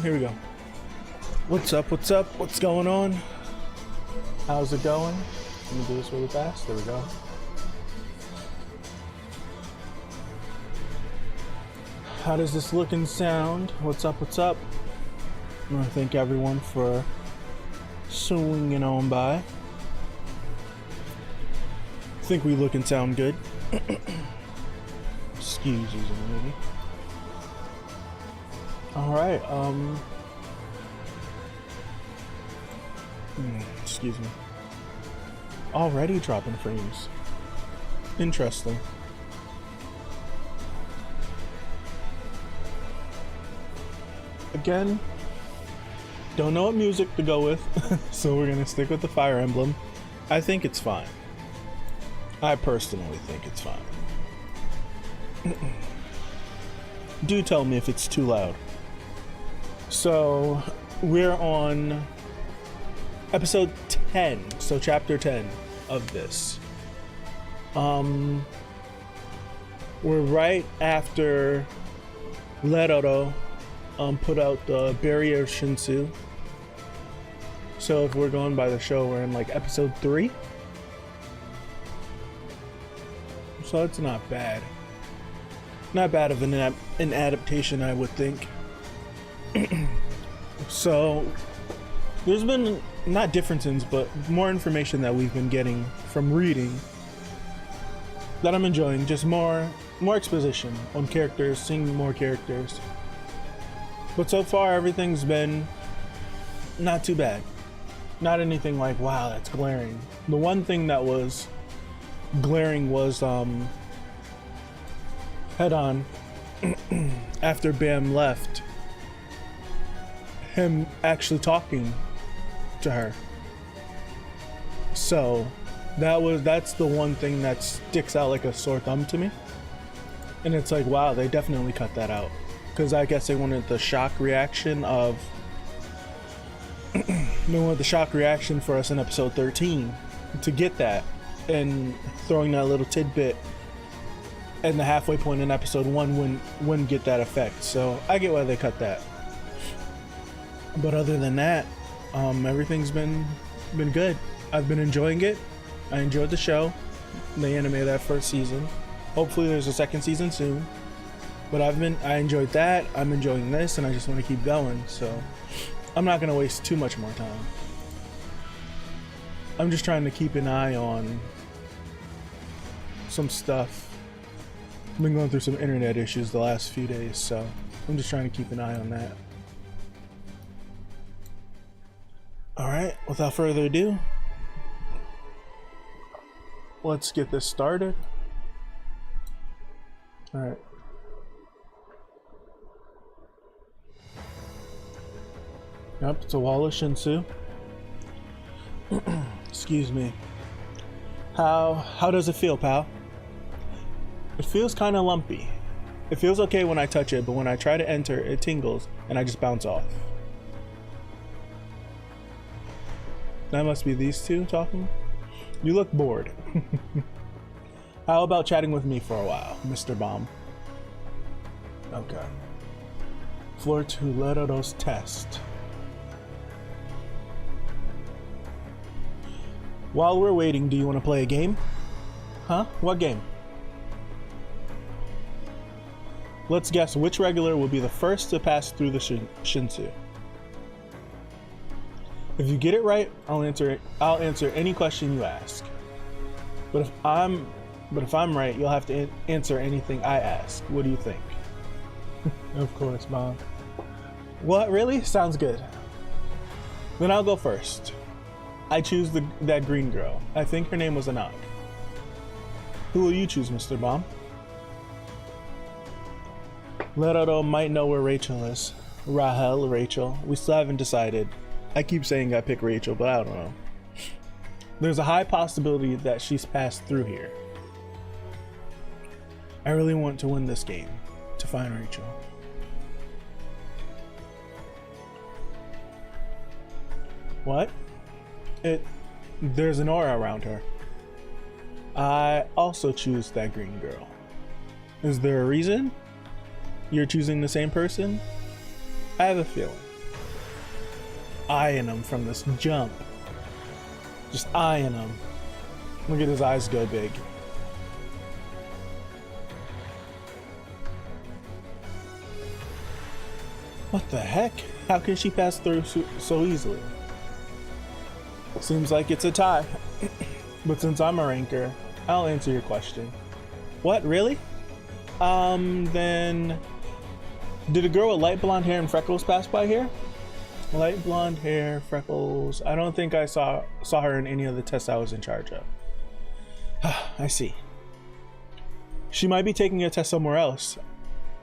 Here we go. What's up? What's up? What's going on? How's it going? Let me do this really fast. There we go. How does this look and sound? What's up? What's up? I want to thank everyone for swinging on by. I think we look and sound good. Excuse me, maybe. All right. Excuse me. Already dropping frames. Interesting. Again, don't know what music to go with, so we're gonna stick with the Fire Emblem. I think it's fine. I personally think it's fine. Do tell me if it's too loud. So, we're on episode 10, so chapter 10 of this. We're right after Leroro put out the barrier Shinsu. So if we're going by the show, we're in like episode 3. So it's not bad. Not bad of an adaptation, I would think. So there's been not differences, but more information that we've been getting from reading that I'm enjoying. Just more exposition on characters, seeing more characters. But so far, everything's been not too bad. Not anything like, wow, that's glaring. The one thing that was glaring was head on after Bam left, him actually talking to her. So that's the one thing that sticks out like a sore thumb to me. And it's like, wow, they definitely cut that out. Because I guess they wanted the shock reaction of for us in episode 13 to get that, and throwing that little tidbit and the halfway point in episode 1 wouldn't get that effect. So I get why they cut that. But other than that, everything's been good. I've been enjoying it. I enjoyed the show. They animated that first season. Hopefully there's a second season soon. But I enjoyed that. I'm enjoying this, and I just want to keep going. So I'm not gonna waste too much more time. I'm just trying to keep an eye on some stuff. I've been going through some internet issues the last few days, so I'm just trying to keep an eye on that. Alright, without further ado, let's get this started. Alright. Yep, it's a wall of Shinsu. Excuse me. How does it feel, pal? It feels kind of lumpy. It feels okay when I touch it, but when I try to enter, it tingles and I just bounce off. That must be these two talking. You look bored. How about chatting with me for a while, Mr. Bomb? Okay. Floor 2, Leroro's test. While we're waiting, do you want to play a game? Huh? What game? Let's guess which regular will be the first to pass through the Shinsu. If you get it right, I'll answer any question you ask. But if I'm right, you'll have to answer anything I ask. What do you think? Of course, Mom. What, really? Sounds good. Then I'll go first. I choose that green girl. I think her name was Anak. Who will you choose, Mr. Bomb? Leroro might know where Rachel is. Rachel. We still haven't decided. I keep saying I pick Rachel, but I don't know. There's a high possibility that she's passed through here. I really want to win this game, to find Rachel. What? There's an aura around her. I also choose that green girl. Is there a reason? You're choosing the same person? I have a feeling. eyeing him from this jump. Just eyeing him. Look at his eyes go big. What the heck? How can she pass through so easily? Seems like it's a tie. But since I'm a ranker, I'll answer your question. What, really? Then did a girl with light blonde hair and freckles pass by here? Light blonde hair, freckles. I don't think I saw her in any of the tests I was in charge of. I see. She might be taking a test somewhere else.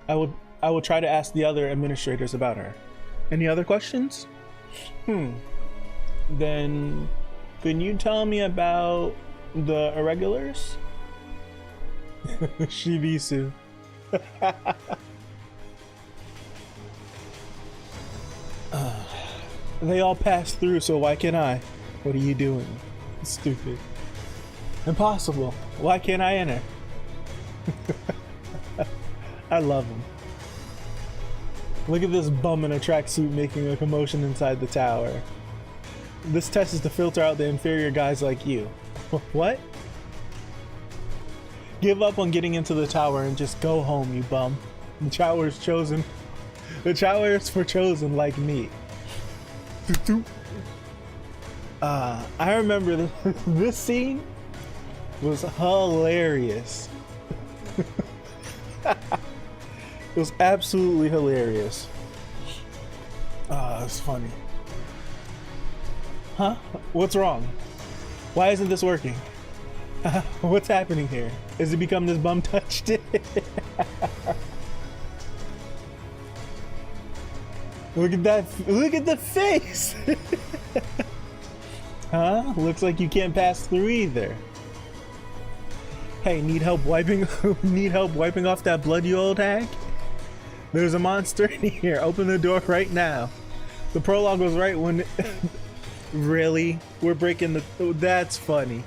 I will try to ask the other administrators about her. Any other questions? Then can you tell me about the irregulars? Shibisu. They all passed through, so why can't I? What are you doing? Stupid. Impossible. Why can't I enter? I love him. Look at this bum in a tracksuit making a commotion inside the tower. This test is to filter out the inferior guys like you. What? Give up on getting into the tower and just go home, you bum. The tower is chosen. The tower is for chosen like me. I remember this scene was hilarious. It was absolutely hilarious. It's funny. Huh? What's wrong? Why isn't this working? What's happening here? Is it become this bum touched it? Look at that. Look at the face. Huh? Looks like you can't pass through either. Hey, need help wiping off that blood, you old hag? There's a monster in here. Open the door right now. The prologue was right when really? We're breaking the that's funny.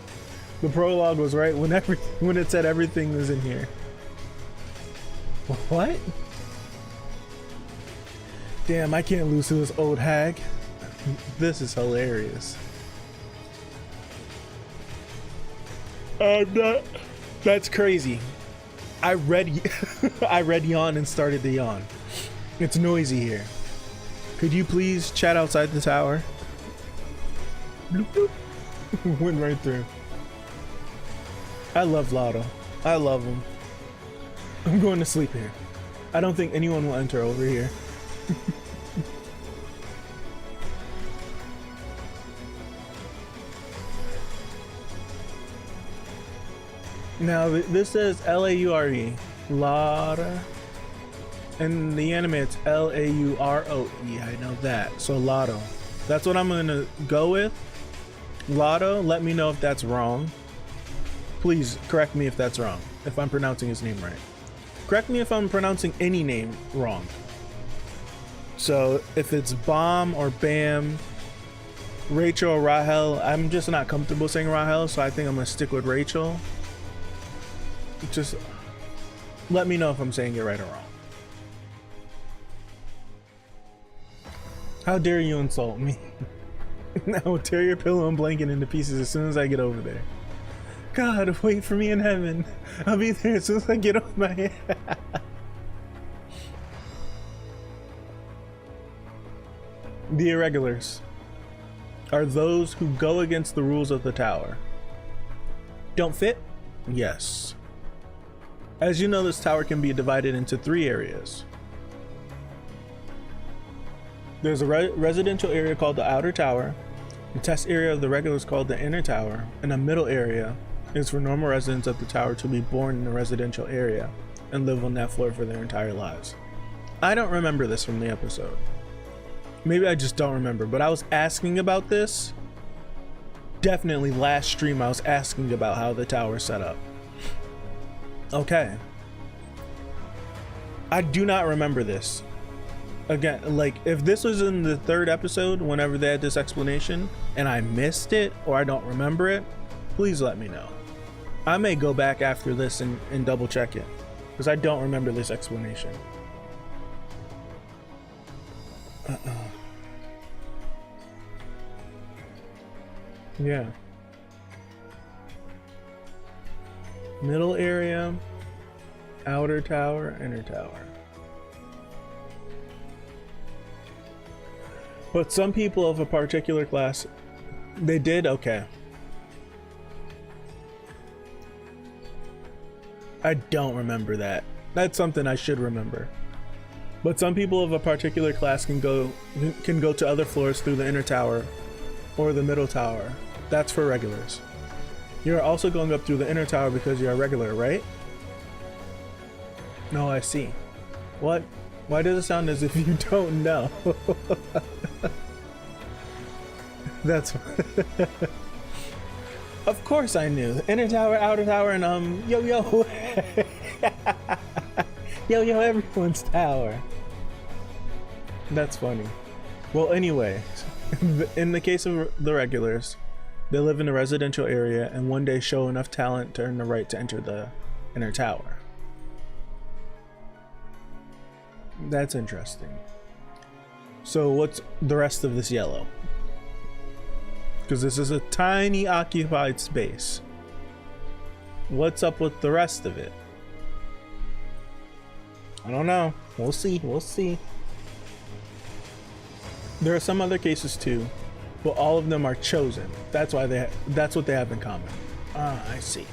The prologue was right when it said everything was in here. What? Damn, I can't lose to this old hag. This is hilarious. That's crazy. I read yawn and started to yawn. It's noisy here. Could you please chat outside the tower? Bloop, bloop. Went right through. I love Lotto. I love him. I'm going to sleep here. I don't think anyone will enter over here. Now this says L-A-U-R-E, Lara. In the anime it's L-A-U-R-O-E, I know that. So Lotto. That's what I'm gonna go with. Lotto, let me know if that's wrong. Please correct me if that's wrong, if I'm pronouncing his name right. Correct me if I'm pronouncing any name wrong. So if it's Bomb or Bam, Rachel or Rahel, I'm just not comfortable saying Rahel, so I think I'm gonna stick with Rachel. Just let me know if I'm saying it right or wrong. How dare you insult me? I will tear your pillow and blanket into pieces as soon as I get over there. God, wait for me in heaven. I'll be there as soon as I get off my head. The irregulars are those who go against the rules of the tower. Don't fit? Yes. As you know, this tower can be divided into 3 areas. There's a residential area called the outer tower, the test area of the regulars called the inner tower, and a middle area is for normal residents of the tower to be born in the residential area and live on that floor for their entire lives. I don't remember this from the episode. Maybe I just don't remember, but I was asking about this. Definitely last stream I was asking about how the tower is set up. Okay. I do not remember this. Again, like if this was in the 3rd episode, whenever they had this explanation, and I missed it or I don't remember it, please let me know. I may go back after this and double check it, because I don't remember this explanation. Yeah. Middle area, outer tower, inner tower. But some people of a particular class, they did okay. I don't remember that. That's something I should remember. But some people of a particular class can go to other floors through the inner tower or the middle tower. That's for regulars. You're also going up through the inner tower because you're a regular, right? No, I see. What? Why does it sound as if you don't know? That's of course I knew. Inner tower, outer tower, and yo yo. Yo yo, everyone's tower. That's funny. Well, anyway, in the case of the regulars, they live in a residential area and one day show enough talent to earn the right to enter the inner tower. That's interesting. So what's the rest of this yellow? Because this is a tiny occupied space. What's up with the rest of it? I don't know. We'll see. We'll see. There are some other cases too, but all of them are chosen. That's what they have in common. Ah, I see.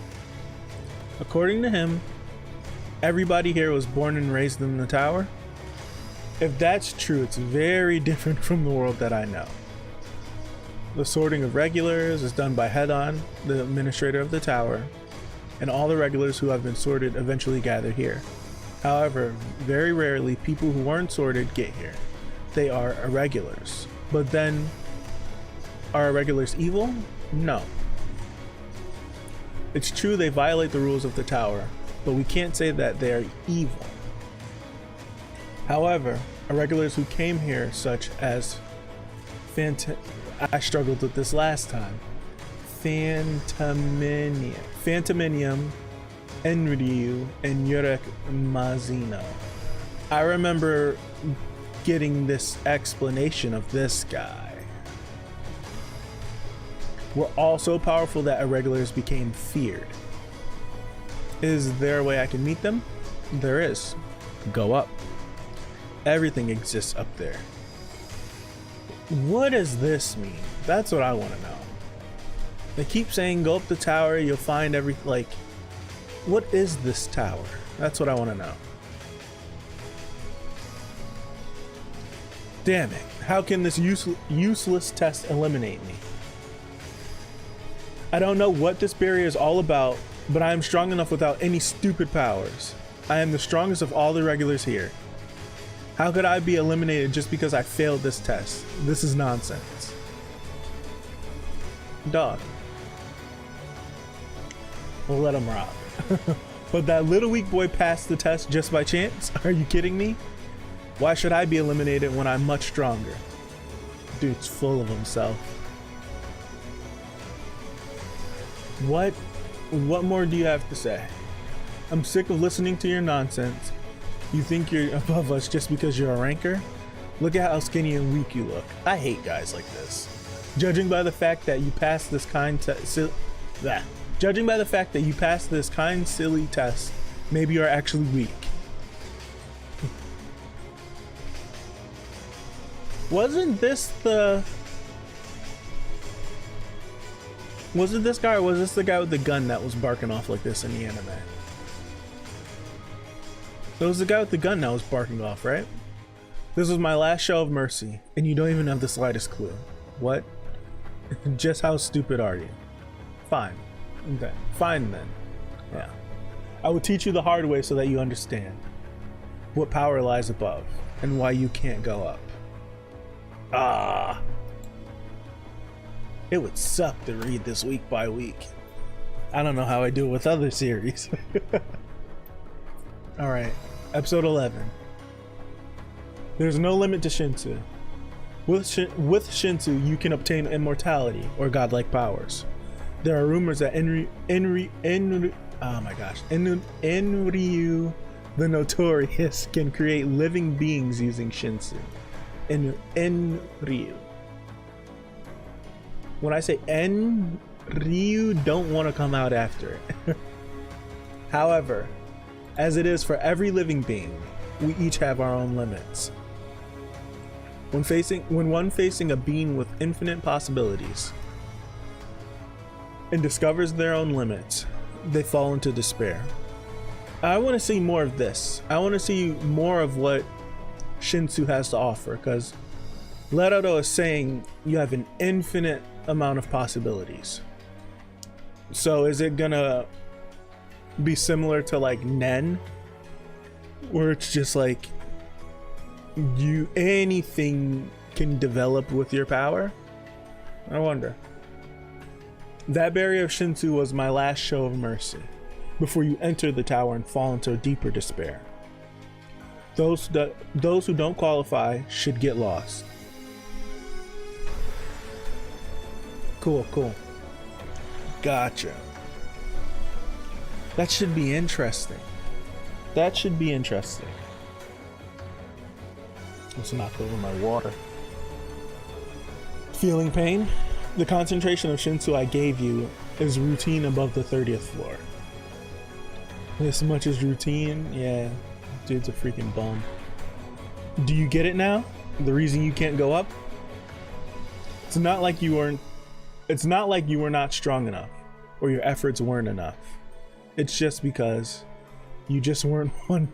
According to him, everybody here was born and raised in the tower. If that's true, it's very different from the world that I know. The sorting of regulars is done by Head-On, the administrator of the tower, and all the regulars who have been sorted eventually gather here. However, very rarely people who weren't sorted get here. They are irregulars. But then, are irregulars evil? No. It's true they violate the rules of the tower, but we can't say that they are evil. However, irregulars who came here, such as I struggled with this last time. Phantominium, Enryu, and Yurek Mazino. I remember getting this explanation of this guy. Were all so powerful that irregulars became feared. Is there a way I can meet them? There is. Go up. Everything exists up there. What does this mean? That's what I want to know. They keep saying go up the tower, you'll find like, what is this tower? That's what I want to know. Damn it, how can this useless test eliminate me? I don't know what this barrier is all about, but I am strong enough without any stupid powers. I am the strongest of all the regulars here. How could I be eliminated just because I failed this test? This is nonsense. Dog. We'll let him rock. But that little weak boy passed the test just by chance? Are you kidding me? Why should I be eliminated when I'm much stronger? Dude's full of himself. What more do you have to say? I'm sick of listening to your nonsense. You think you're above us just because you're a ranker? Look at how skinny and weak you look. I hate guys like this. Judging by the fact that you passed this silly test, maybe you're actually weak. Wasn't this the guy, or was this the guy with the gun that was barking off like this in the anime? It was the guy with the gun that was barking off, right? This was my last show of mercy, and you don't even have the slightest clue. What? Just how stupid are you? Fine. Okay. Fine then. Yeah. I will teach you the hard way so that you understand what power lies above and why you can't go up. Ah. It would suck to read this week by week. I don't know how I do it with other series. Alright, episode 11. There's no limit to Shinsu. With Shinsu, you can obtain immortality or godlike powers. There are rumors that Enryu the Notorious can create living beings using Shinsu. Enryu. When I say N, Ryu don't want to come out after it. However, as it is for every living being, we each have our own limits. When one facing a being with infinite possibilities and discovers their own limits, they fall into despair. I want to see more of this. I want to see more of what Shinsu has to offer, because Leroto is saying you have an infinite amount of possibilities. So is it gonna be similar to like Nen, where it's just like anything can develop with your power? I wonder. That barrier of Shinsu was my last show of mercy before you enter the tower and fall into deeper despair. Those who don't qualify should get lost. Cool. Gotcha. That should be interesting. Let's knock over my water. Feeling pain? The concentration of Shinsu I gave you is routine above the 30th floor. This much is routine? Yeah, dude's a freaking bum. Do you get it now? The reason you can't go up? It's not like you were not strong enough or your efforts weren't enough. It's just because you just weren't one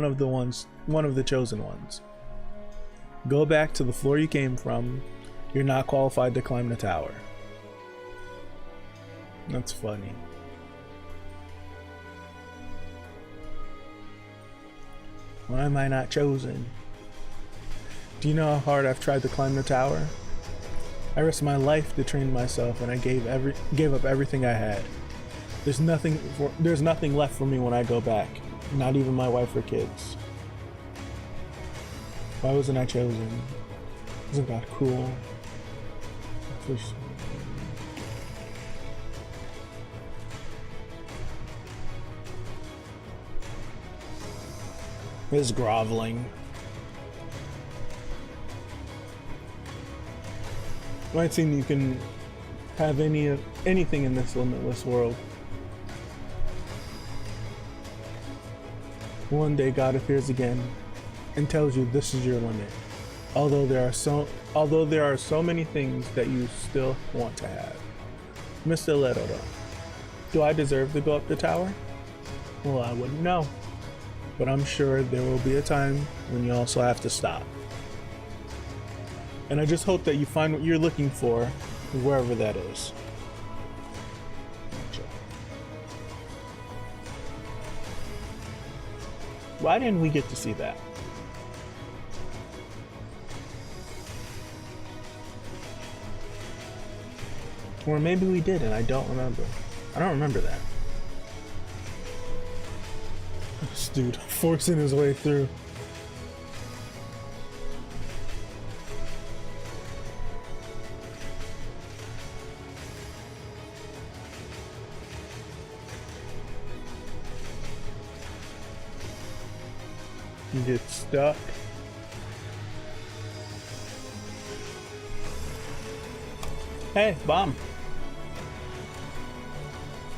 of the chosen ones. Go back to the floor you came from. You're not qualified to climb the tower. That's funny. Why am I not chosen? Do you know how hard I've tried to climb the tower? I risked my life to train myself, and I gave up everything I had. There's nothing left for me when I go back. Not even my wife or kids. Why wasn't I chosen? Isn't God cruel? His groveling. Might seem you can have anything in this limitless world. One day God appears again and tells you this is your limit. Although there are so many things that you still want to have. Mr. Leroto, do I deserve to go up the tower? Well, I wouldn't know. But I'm sure there will be a time when you also have to stop. And I just hope that you find what you're looking for, wherever that is. Why didn't we get to see that? Or maybe we did and I don't remember. I don't remember that. This dude forcing his way through. You get stuck. Hey, bomb.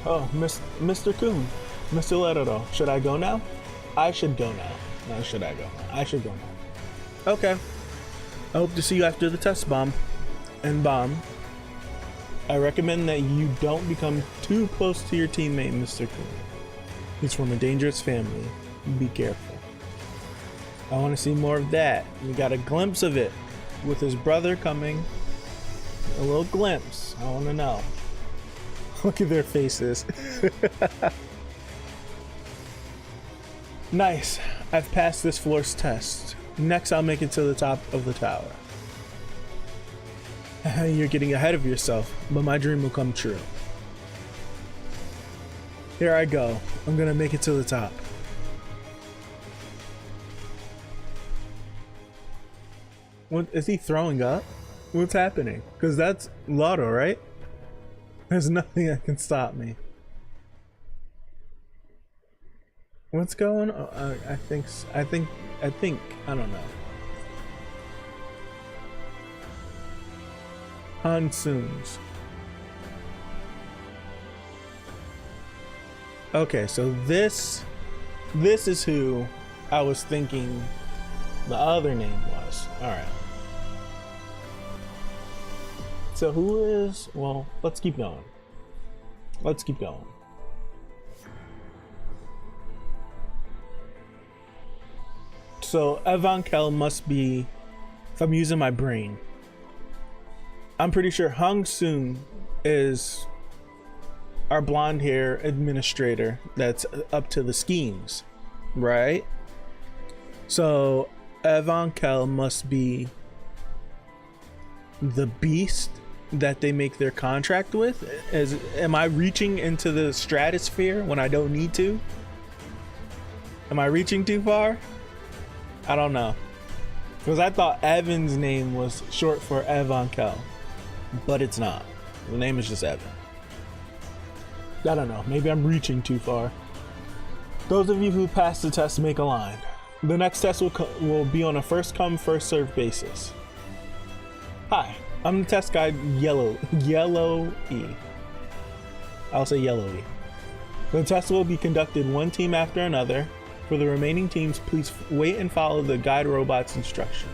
Oh, Mr. Coon. Mr. Leroto, should I go now? I should go now. No, should I go now? I should go now. Okay. I hope to see you after the test, Bomb. And Bomb, I recommend that you don't become too close to your teammate, Mr. Coon. He's from a dangerous family. Be careful. I want to see more of that. We got a glimpse of it with his brother coming. A little glimpse. I want to know. Look at their faces. Nice. I've passed this floor's test. Next, I'll make it to the top of the tower. You're getting ahead of yourself, but my dream will come true. Here I go. I'm gonna make it to the top. What is he throwing up? What's happening? Because that's Lotto, right? There's nothing that can stop me. What's going on? I think, I don't know. Hansoons. Okay, so this is who I was thinking the other name was. All right. So who is? Well, let's keep going. Let's keep going. So Evankel must be, if I'm using my brain, I'm pretty sure Hung Soon is our blonde hair administrator that's up to the schemes, right? So Evankel must be the beast that they make their contract with. Am I reaching into the stratosphere when I don't need to? Am I reaching too far? I don't know, because I thought Evan's name was short for Evankel, but it's not. The name is just Evan. I don't know, maybe I'm reaching too far. Those of you who passed the test, make a line. The next test will be on a first come, first served basis. Hi, I'm the test guide, Yellow E. I'll say Yellow E. The test will be conducted one team after another. For the remaining teams, please wait and follow the guide robot's instruction.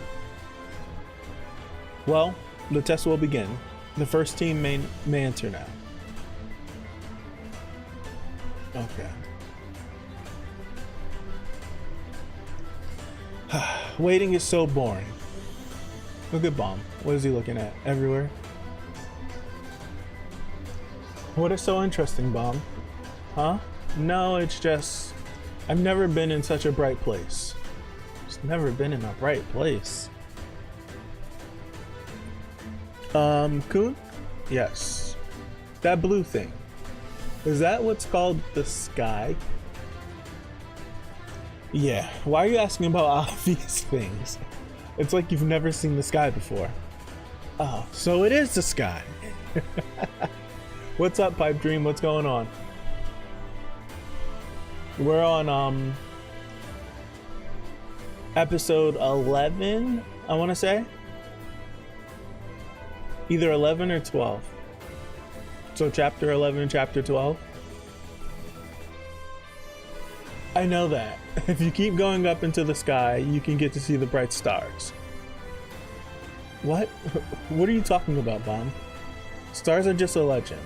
Well, the test will begin. The first team may enter now. Okay. Waiting is so boring. Look at Bomb. What is he looking at? Everywhere? What is so interesting, Bomb? Huh? No, it's just, I've never been in such a bright place. Just never been in a bright place. Kun? Yes. That blue thing. Is that what's called the sky? Yeah. Why are you asking about obvious things? It's like you've never seen the sky before. Oh, so it is the sky. What's up, Pipe Dream? What's going on? We're on episode 11, I want to say. Either 11 or 12. So chapter 11 and chapter 12. I know that. If you keep going up into the sky, you can get to see the bright stars. What? What are you talking about, Bomb? Stars are just a legend.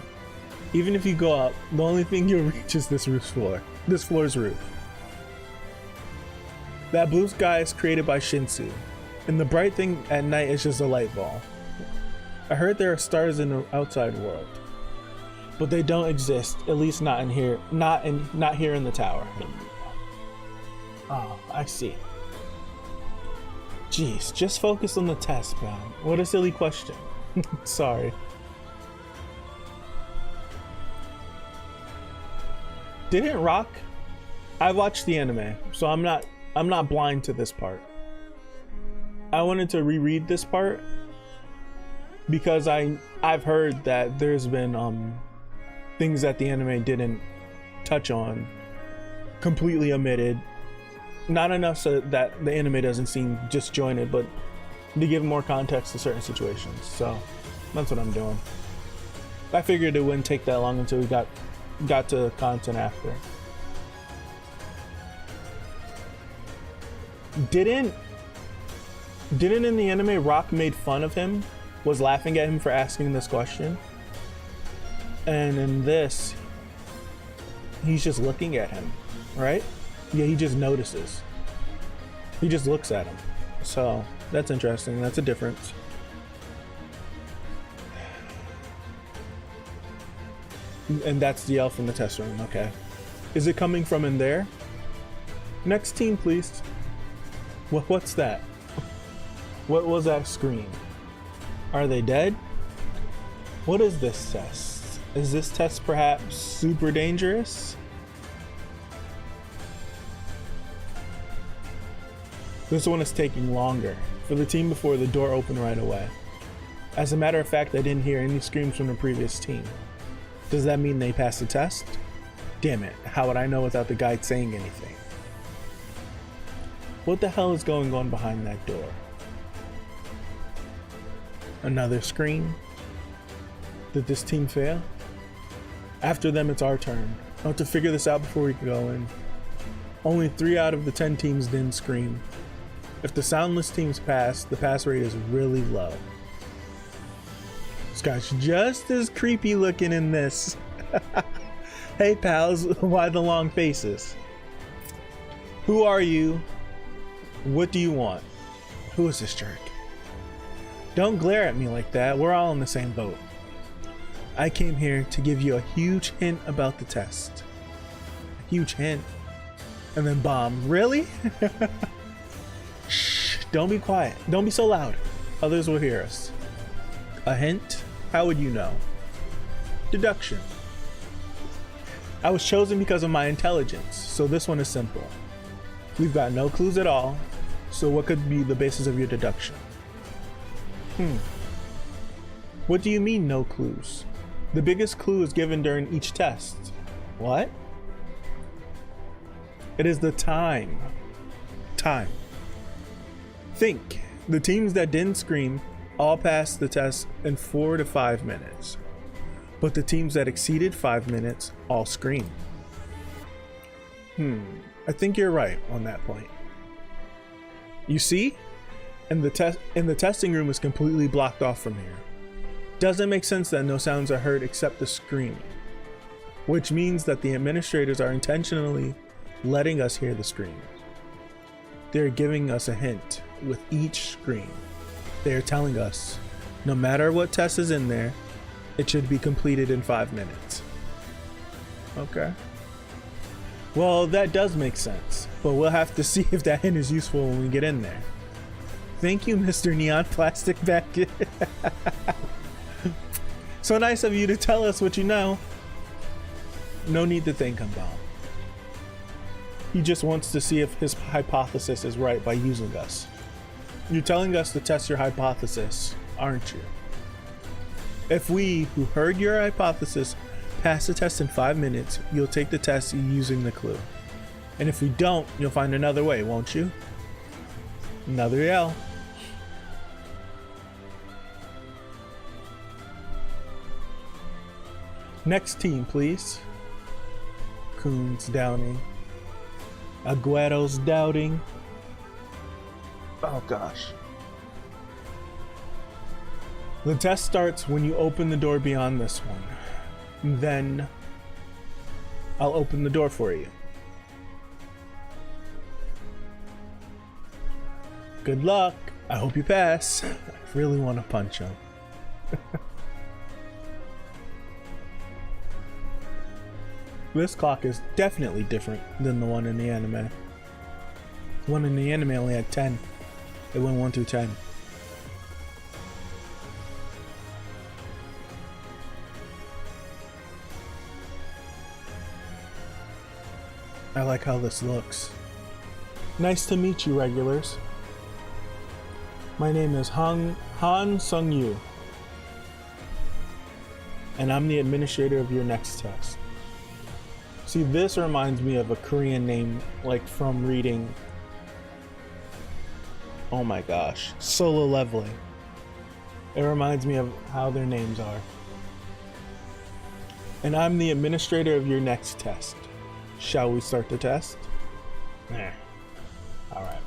Even if you go up, the only thing you'll reach is this roof's floor. This floor's roof. That blue sky is created by Shinsu, and the bright thing at night is just a light ball. I heard there are stars in the outside world, but they don't exist, at least not in here, not here in the tower. Oh, I see. Jeez, just focus on the test, man. What a silly question. Sorry. Didn't Rock? I watched the anime, so I'm not blind to this part. I wanted to reread this part because I've heard that there's been things that the anime didn't touch on, completely omitted. Not enough so that the anime doesn't seem disjointed, but to give more context to certain situations. So that's what I'm doing. I figured it wouldn't take that long until we got to content after. Didn't in the anime Rock made fun of him, was laughing at him for asking this question? And in this, he's just looking at him, right? Yeah, he just notices. He just looks at him. So that's interesting. That's a difference. And that's the elf in the test room. Okay. Is it coming from in there? Next team, please. What's that? What was that scream? Are they dead? What is this test? Is this test perhaps super dangerous? This one is taking longer. For the team before, the door opened right away. As a matter of fact, I didn't hear any screams from the previous team. Does that mean they passed the test? Damn it, how would I know without the guide saying anything? What the hell is going on behind that door? Another scream? Did this team fail? After them, it's our turn. I want to figure this out before we go in. Only 3 out of the 10 teams didn't scream. If the soundless teams pass, the pass rate is really low. This guy's just as creepy looking in this. Hey pals, why the long faces? Who are you? What do you want? Who is this jerk? Don't glare at me like that. We're all in the same boat. I came here to give you a huge hint about the test. A huge hint. And then bomb. Really? Shh. Don't be quiet. Don't be so loud. Others will hear us. A hint? How would you know? Deduction. I was chosen because of my intelligence, so this one is simple. We've got no clues at all, so what could be the basis of your deduction? What do you mean, no clues? The biggest clue is given during each test. What? It is the time. Time. Think. The teams that didn't scream all passed the test in 4 to 5 minutes. But the teams that exceeded 5 minutes all screamed. I think you're right on that point. You see? And the testing room is completely blocked off from here. Doesn't make sense that no sounds are heard except the screaming. Which means that the administrators are intentionally letting us hear the screams. They're giving us a hint with each scream. They are telling us, no matter what test is in there, it should be completed in 5 minutes. Okay. Well, that does make sense, but we'll have to see if that hint is useful when we get in there. Thank you, Mr. Neon Plastic Bag. So nice of you to tell us what you know. No need to thank him, Bob. He just wants to see if his hypothesis is right by using us. You're telling us to test your hypothesis, aren't you? If we, who heard your hypothesis, pass the test in 5 minutes, you'll take the test using the clue. And if we don't, you'll find another way, won't you? Another L. Next team, please. Coon's doubting. Aguero's doubting. Oh gosh. The test starts when you open the door beyond this one. Then I'll open the door for you. Good luck. I hope you pass. I really want to punch him. This clock is definitely different than the one in the anime. The one in the anime only had 10. It went 1 through 10. I like how this looks. Nice to meet you, regulars. My name is Han Sung-yu, and I'm the administrator of your next test. See, this reminds me of a Korean name, like from reading, oh my gosh, Solo Leveling. It reminds me of how their names are. And I'm the administrator of your next test. Shall we start the test? Alright.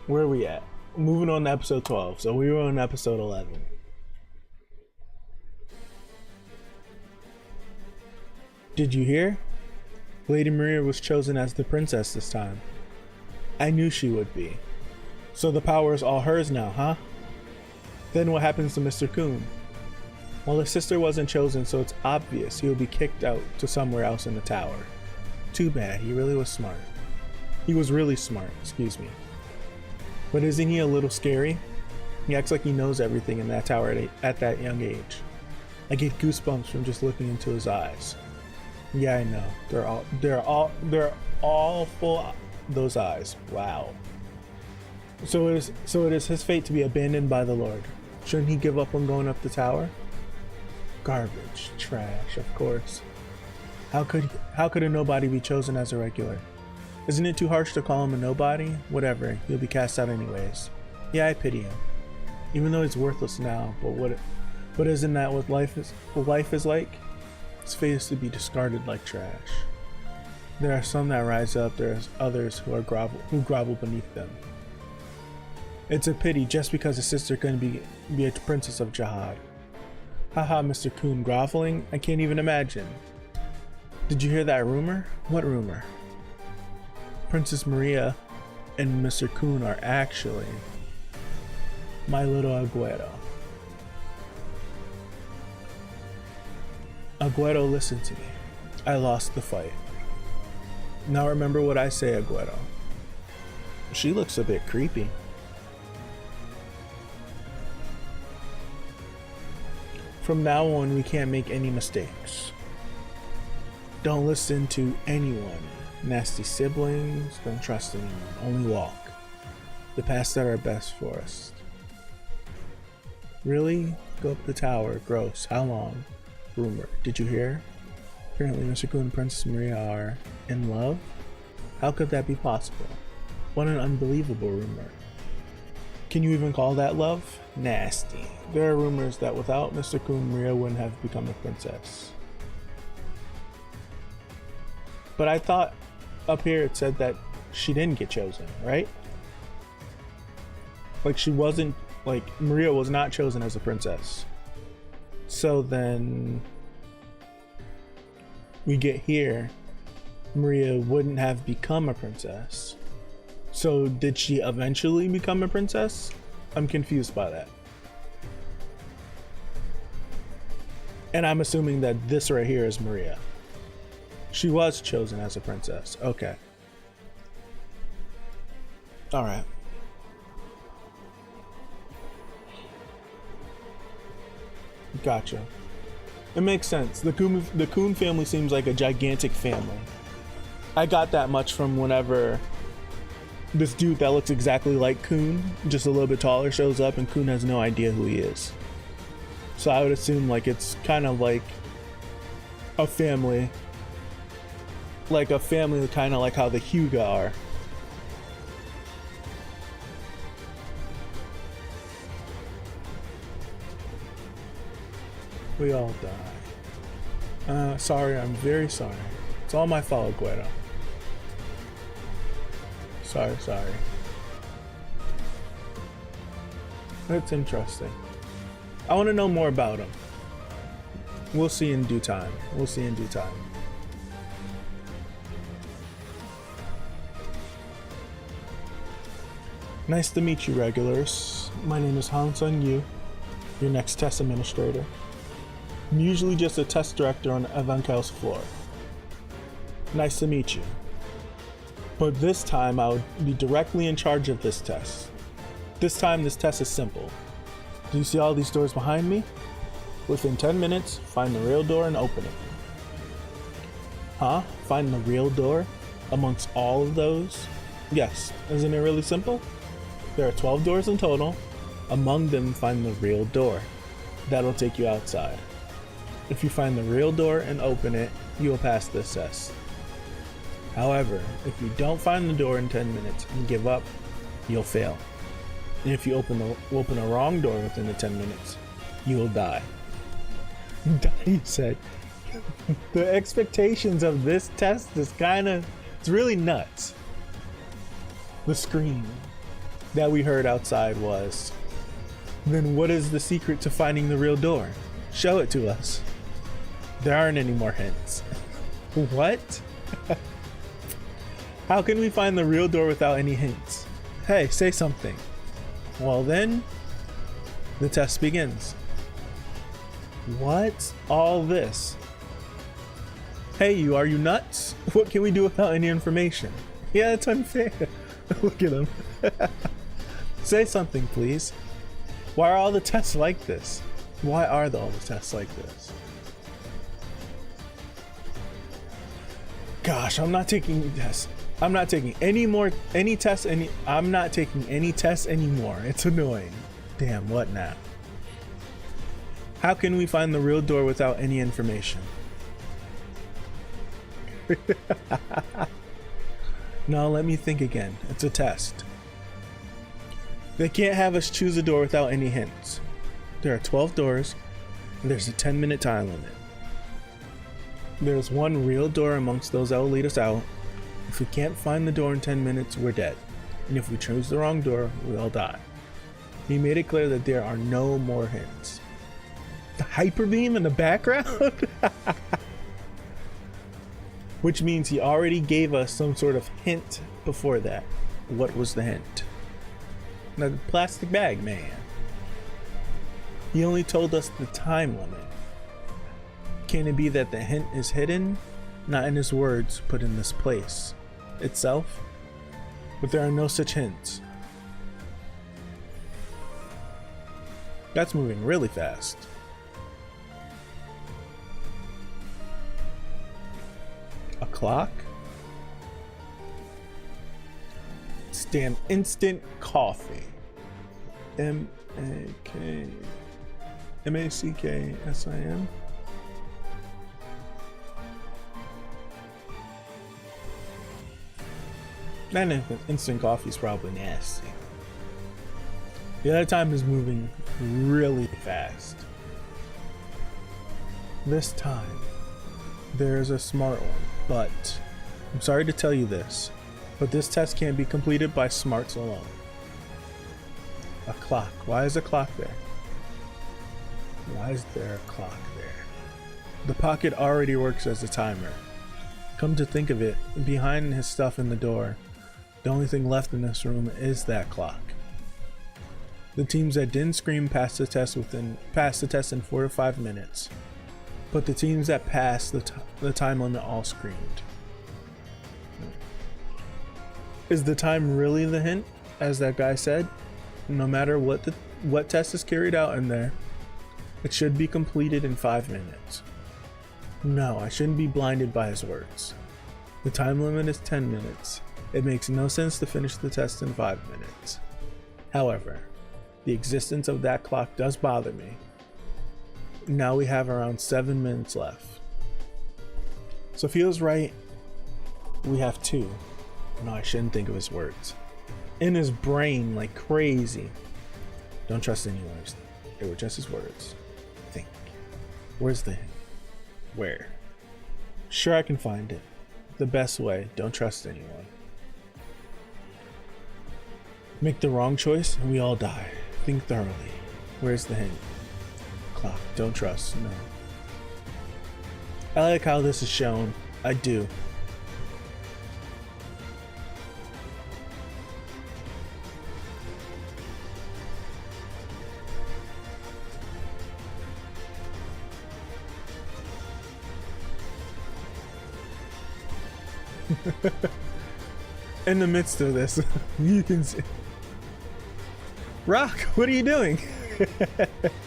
Where are we at? Moving on to episode 12. So we were on episode 11. Did you hear? Lady Maria was chosen as the princess this time. I knew she would be. So the power is all hers now, huh? Then what happens to Mr. Coon? Well, his sister wasn't chosen, so it's obvious he'll be kicked out to somewhere else in the tower. Too bad, he really was smart. He was really smart, excuse me. But isn't he a little scary? He acts like he knows everything in that tower at that young age. I get goosebumps from just looking into his eyes. Yeah, I know. They're all full, those eyes. Wow. So it is his fate to be abandoned by the Lord. Shouldn't he give up on going up the tower? Garbage, trash, of course. How could a nobody be chosen as a regular? Isn't it too harsh to call him a nobody? Whatever, he'll be cast out anyways. Yeah, I pity him. Even though he's worthless now, but But isn't that what life is like? Its fate is to be discarded like trash. There are some that rise up, there are others who grovel beneath them. It's a pity just because a sister couldn't be a princess of Jihad. Haha, Mr. Coon groveling? I can't even imagine. Did you hear that rumor? What rumor? Princess Maria and Mr. Coon are actually my little Agüero. Agüero, listen to me. I lost the fight. Now remember what I say, Agüero. She looks a bit creepy. From now on, we can't make any mistakes. Don't listen to anyone. Nasty siblings, don't trust anyone. Only walk the paths that are best for us. Really? Go up the tower. Gross. How long? Rumor. Did you hear? Apparently Mr. Coon and Princess Maria are in love? How could that be possible? What an unbelievable rumor. Can you even call that love? Nasty. There are rumors that without Mr. Coon, Maria wouldn't have become a princess. But I thought up here it said that she didn't get chosen, right? Like she wasn't, like Maria was not chosen as a princess. So then we get here, Maria wouldn't have become a princess. So did she eventually become a princess? I'm confused by that. And I'm assuming that this right here is Maria. She was chosen as a princess. Okay. All right. Gotcha. It makes sense. The Coon family seems like a gigantic family. I got that much from whenever this dude that looks exactly like Coon, just a little bit taller, shows up and Coon has no idea who he is. So I would assume like it's kind of like a family. Like a family kind of like how the Hyuga are. We all die. Sorry, I'm very sorry. It's all my fault, Guido. Sorry. That's interesting. I want to know more about him. We'll see in due time. Nice to meet you, regulars. My name is Han Sung-yu, your next test administrator. I'm usually just a test director on Evankel's floor. Nice to meet you. But this time I would be directly in charge of this test. This time this test is simple. Do you see all these doors behind me? Within 10 minutes, find the real door and open it. Huh? Find the real door? Amongst all of those? Yes. Isn't it really simple? There are 12 doors in total. Among them, find the real door. That'll take you outside. If you find the real door and open it, you will pass this test. However, if you don't find the door in 10 minutes and give up, you'll fail. And if you open a wrong door within the 10 minutes, you will die. He said. The expectations of this test is it's really nuts. The scream that we heard outside was, then what is the secret to finding the real door? Show it to us. There aren't any more hints. What? How can we find the real door without any hints? Hey, say something. Well then, the test begins. What's all this? Hey, are you nuts? What can we do without any information? Yeah, that's unfair. Look at him. Say something, please. Why are all the tests like this? Why are all the tests like this? Gosh, I'm not taking tests. I'm not taking any tests anymore. It's annoying. Damn, what now? How can we find the real door without any information? No, let me think again. It's a test. They can't have us choose a door without any hints. There are 12 doors. There's a 10-minute time limit. There's one real door amongst those that will lead us out. If we can't find the door in 10 minutes, we're dead. And if we choose the wrong door, we all die. He made it clear that there are no more hints. The hyper beam in the background? Which means he already gave us some sort of hint before that. What was the hint? Now, the plastic bag man. He only told us the time limit. Can it be that the hint is hidden, not in his words, but in this place itself? But there are no such hints. That's moving really fast. A clock? Stand instant coffee. M-A-C-K-S-I-M. That instant coffee is probably nasty. The other time is moving really fast. This time, there's a smart one, but I'm sorry to tell you this, but this test can't be completed by smarts alone. A clock. Why is a clock there? Why is there a clock there? The pocket already works as a timer. Come to think of it, behind his stuff in the door, the only thing left in this room is that clock. The teams that didn't scream passed the test in 4 to 5 minutes, but the teams that passed the time limit all screamed. Is the time really the hint, as that guy said? No matter what test is carried out in there, it should be completed in 5 minutes. No, I shouldn't be blinded by his words. The time limit is 10 minutes. It makes no sense to finish the test in 5 minutes. However, the existence of that clock does bother me. Now we have around 7 minutes left. So feels right. We have 2. No, I shouldn't think of his words. In his brain like crazy. Don't trust any words. They were just his words. Think. Where's the hint? Where? Sure, I can find it. The best way. Don't trust anyone. Make the wrong choice and we all die. Think thoroughly. Where's the hint? Clock. Don't trust. No. I like how this is shown. I do. In the midst of this, you can see Rock, what are you doing?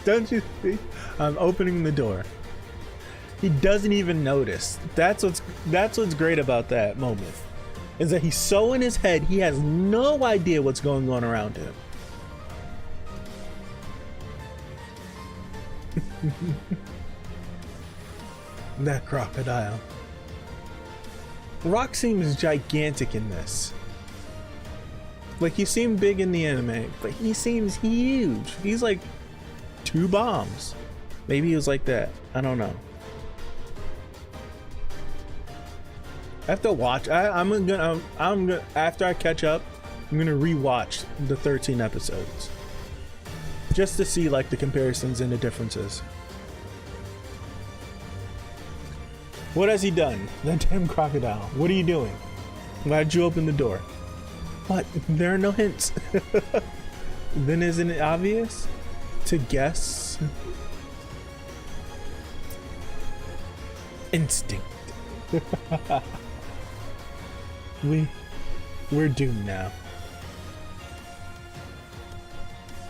Don't you see? I'm opening the door. He doesn't even notice. That's what's great about that moment, is that he's so in his head he has no idea what's going on around him. That crocodile. Rock seems gigantic in this. Like, he seemed big in the anime, but he seems huge. He's like 2 bombs. Maybe he was like that. I don't know. I have to watch. I'm gonna after I catch up, I'm gonna rewatch the 13 episodes just to see like the comparisons and the differences. What has he done? That damn crocodile. What are you doing? Why'd you open the door? What? There are no hints. Then isn't it obvious to guess? Instinct. We're doomed now.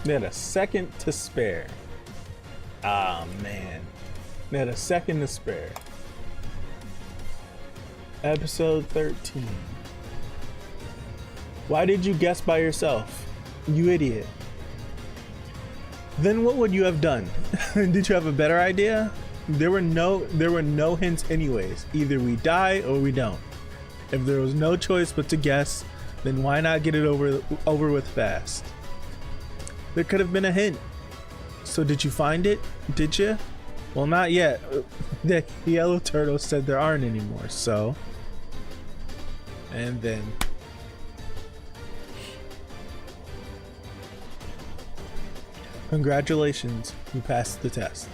They had a second to spare. Ah, man. They had a second to spare. Episode 13. Why did you guess by yourself? You idiot. Then what would you have done? Did you have a better idea? There were no hints anyways. Either we die or we don't. If there was no choice but to guess, then why not get it over with fast? There could have been a hint. So did you find it? Did you? Well, not yet. The yellow turtle said there aren't anymore, so. And then. Congratulations, you passed the test.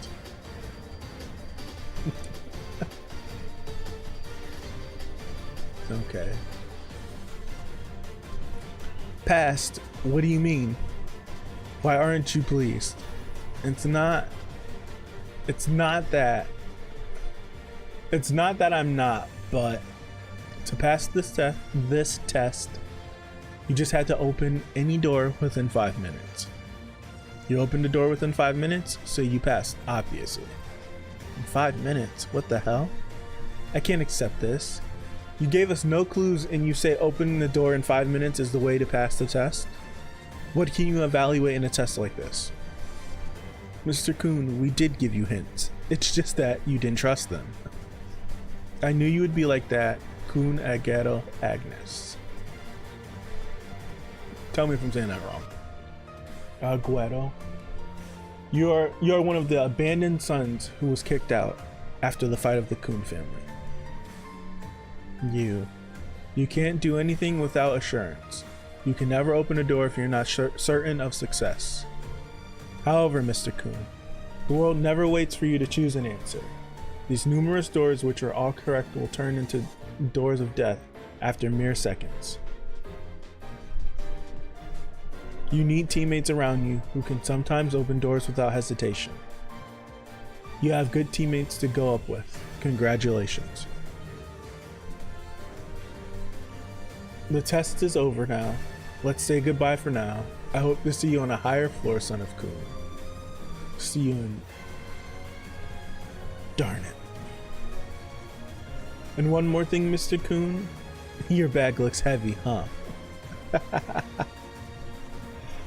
Okay. Passed? What do you mean? Why aren't you pleased? It's not that I'm not, but to pass this test, you just had to open any door within 5 minutes. You opened the door within 5 minutes, so you passed, obviously. In 5 minutes? What the hell? I can't accept this. You gave us no clues and you say opening the door in 5 minutes is the way to pass the test? What can you evaluate in a test like this? Mr. Coon, we did give you hints. It's just that you didn't trust them. I knew you would be like that. Coon Agero Agnes. Tell me if I'm saying that wrong. Aguero. You're one of the abandoned sons who was kicked out after the fight of the Coon family. You can't do anything without assurance. You can never open a door if you're not certain of success. However, Mr. Coon, the world never waits for you to choose an answer. These numerous doors, which are all correct, will turn into doors of death after mere seconds. You need teammates around you who can sometimes open doors without hesitation. You have good teammates to go up with. Congratulations. The test is over now. Let's say goodbye for now. I hope to see you on a higher floor, son of Coon. See you in... Darn it. And one more thing, Mr. Coon. Your bag looks heavy, huh?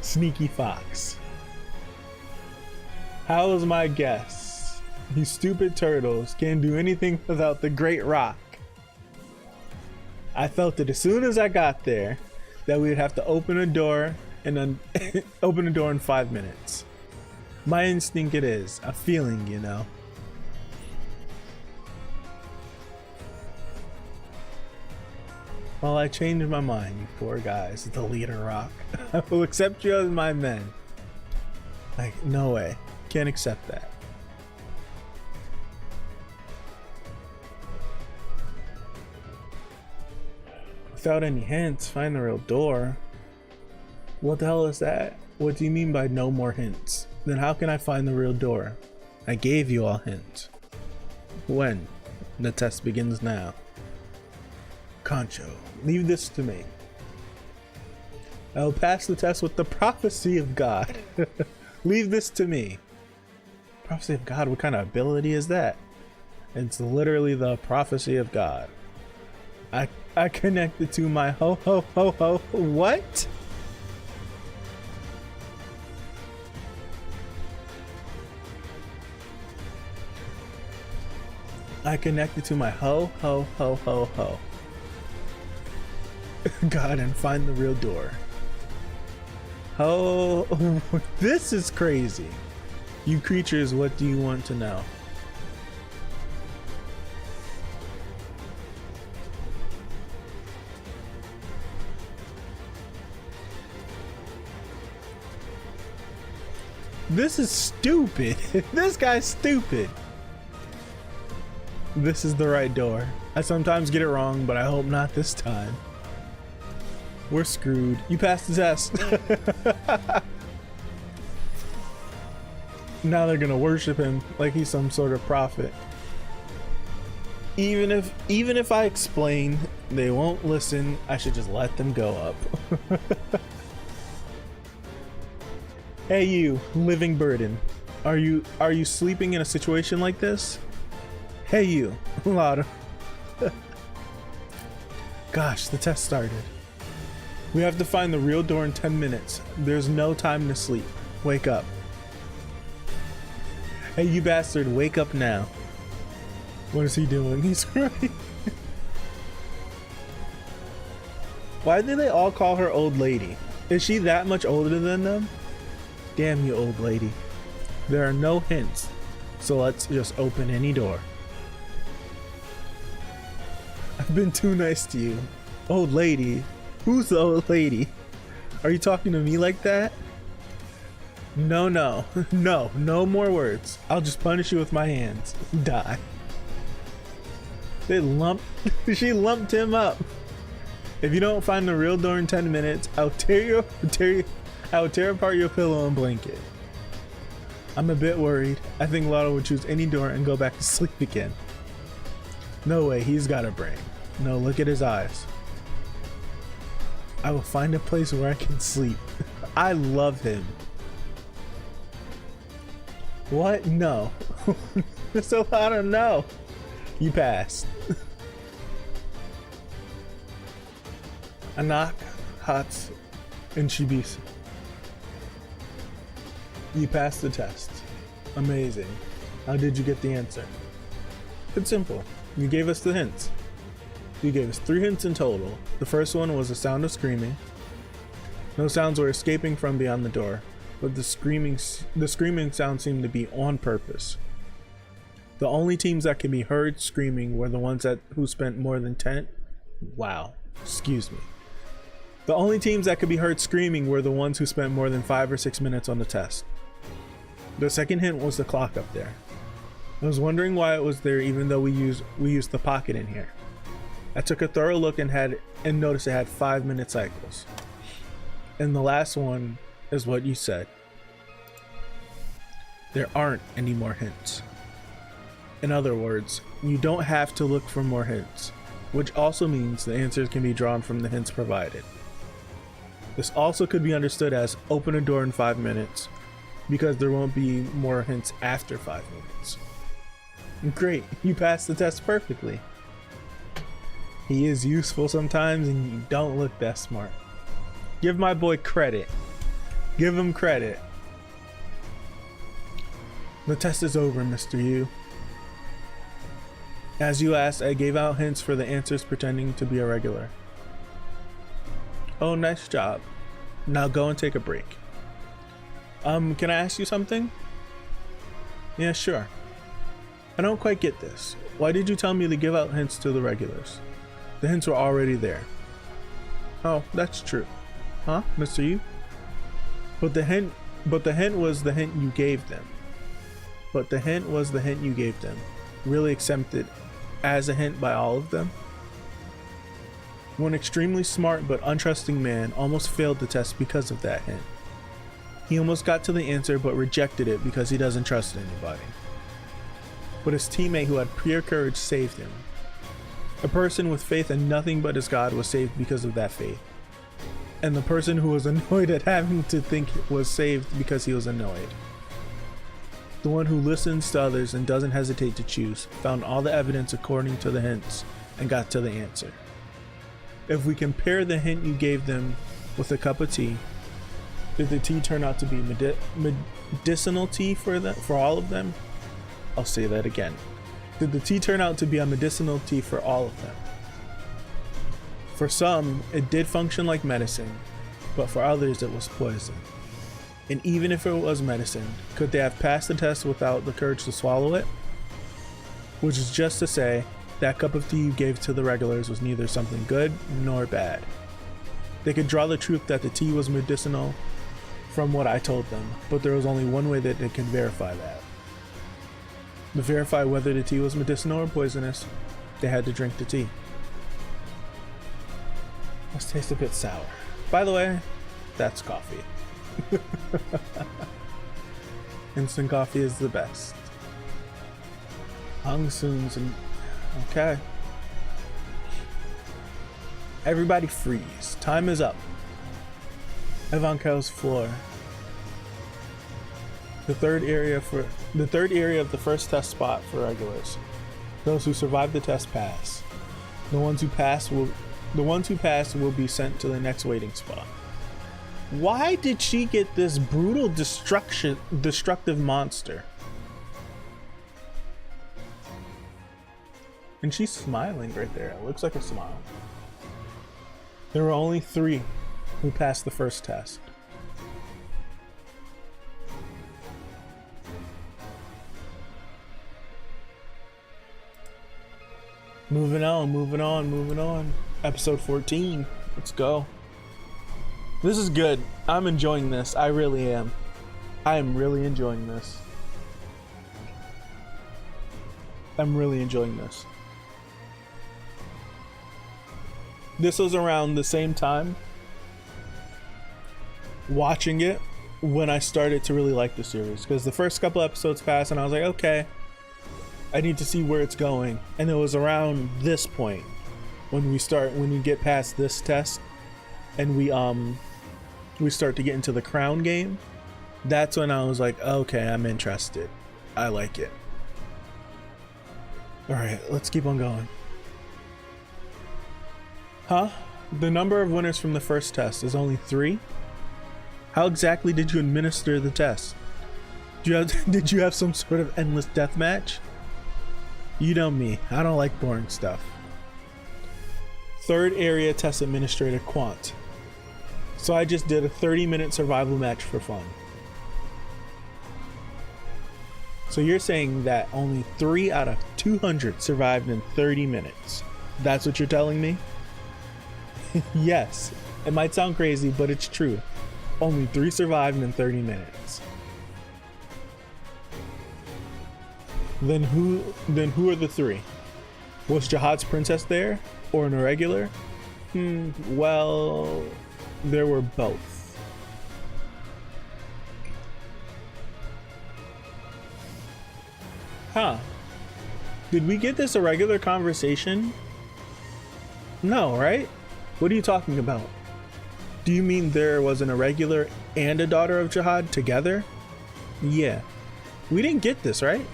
Sneaky fox. How was my guess? You stupid turtles can't do anything without the great rock. I felt it as soon as I got there that we would have to open a door and then open a door in 5 minutes. My instinct it is, a feeling, you know. Well, I changed my mind, you poor guys, the leader rock. I will accept you as my men. Like, no way. Can't accept that. Without any hints, find the real door. What the hell is that? What do you mean by no more hints? Then how can I find the real door? I gave you all hints. When? The test begins now. Concho, leave this to me. I will pass the test with the prophecy of God. Leave this to me. Prophecy of God? What kind of ability is that? It's literally the prophecy of God. I connected to my ho ho ho ho. What? I connected to my ho ho ho ho ho. God, and find the real door. Oh, this is crazy. You creatures, what do you want to know? This is stupid. This guy's stupid. This is the right door. I sometimes get it wrong, but I hope not this time. We're screwed. You passed the test. Now they're gonna worship him like he's some sort of prophet. Even if I explain, they won't listen. I should just let them go up. Hey you, living burden. Are you sleeping in a situation like this? Hey you, louder. Gosh, the test started. We have to find the real door in 10 minutes. There's no time to sleep. Wake up. Hey you bastard, wake up now. What is he doing? He's crying. Why do they all call her old lady? Is she that much older than them? Damn you, old lady. There are no hints. So let's just open any door. I've been too nice to you. Old lady. Who's the old lady? Are you talking to me like that? No, no. No more words. I'll just punish you with my hands. Die. She lumped him up. If you don't find the real door in 10 minutes, I'll tear apart your pillow and blanket. I'm a bit worried. I think Lotto would choose any door and go back to sleep again. No way, he's got a brain. No, look at his eyes. I will find a place where I can sleep. I love him. What? No. So I don't know. You passed. Anak, Hats, and Shibisa. You passed the test. Amazing. How did you get the answer? It's simple. You gave us the hints. You gave us 3 hints in total. The first one was the sound of screaming. No sounds were escaping from beyond the door, but the screaming sound seemed to be on purpose. The only teams that could be heard screaming were the ones who spent more than 10. Wow. Excuse me. The only teams that could be heard screaming were the ones who spent more than 5 or 6 minutes on the test. The second hint was the clock up there. I was wondering why it was there even though we used the pocket in here. I took a thorough look and noticed it had 5-minute cycles. And the last one is what you said. There aren't any more hints. In other words, you don't have to look for more hints, which also means the answers can be drawn from the hints provided. This also could be understood as open a door in 5 minutes, because there won't be more hints after 5 minutes. Great, you passed the test perfectly. He is useful sometimes and you don't look that smart. Give my boy credit. Give him credit. The test is over, Mr. Yu. As you asked, I gave out hints for the answers pretending to be irregular. Oh, nice job. Now go and take a break. Can I ask you something? Yeah, sure. I don't quite get this. Why did you tell me to give out hints to the regulars? The hints were already there. Oh, that's true. Huh, Mr. Yu? But the hint was the hint you gave them. Really accepted as a hint by all of them? One extremely smart but untrusting man almost failed the test because of that hint. He almost got to the answer but rejected it because he doesn't trust anybody. But his teammate who had pure courage saved him. A person with faith in nothing but his God was saved because of that faith. And the person who was annoyed at having to think was saved because he was annoyed. The one who listens to others and doesn't hesitate to choose found all the evidence according to the hints and got to the answer. If we compare the hint you gave them with a cup of tea, did the tea turn out to be medicinal tea for all of them? I'll say that again. Did the tea turn out to be a medicinal tea for all of them? For some, it did function like medicine, but for others it was poison. And even if it was medicine, could they have passed the test without the courage to swallow it? Which is just to say, that cup of tea you gave to the regulars was neither something good nor bad. They could draw the truth that the tea was medicinal from what I told them, but there was only one way that they could verify that. To verify whether the tea was medicinal or poisonous, they had to drink the tea. This tastes a bit sour. By the way, that's coffee. Instant coffee is the best. Hung Soon's and okay. Everybody freeze. Time is up. Evankel's floor. The third area of the first test spot for regulars. Those who survive the test pass. The ones who pass will be sent to the next waiting spot. Why did she get this brutal destructive monster? And she's smiling right there. It looks like a smile. There were only 3 who passed the first test. Moving on, moving on, moving on. Episode 14. Let's go. This is good. I'm enjoying this. I really am. I am really enjoying this. I'm really enjoying this. This was around the same time watching it when I started to really like the series, because the first couple episodes passed and I was like, okay, I need to see where it's going. And it was around this point when we get past this test and we start to get into the crown game. That's when I was like, okay, I'm interested. I like it. All right, let's keep on going. Huh? The number of winners from the first test is only 3? How exactly did you administer the test? Did you have some sort of endless death match? You know me, I don't like boring stuff. Third area test administrator Quant. So I just did a 30-minute survival match for fun. So you're saying that only 3 out of 200 survived in 30 minutes. That's what you're telling me? Yes, it might sound crazy, but it's true. Only 3 survived in 30 minutes. Then who are the 3? Was Jihad's princess there? Or an irregular? Well, there were both. Huh. Did we get this irregular conversation? No, right? What are you talking about? Do you mean there was an irregular and a daughter of Jihad together? Yeah. We didn't get this, right?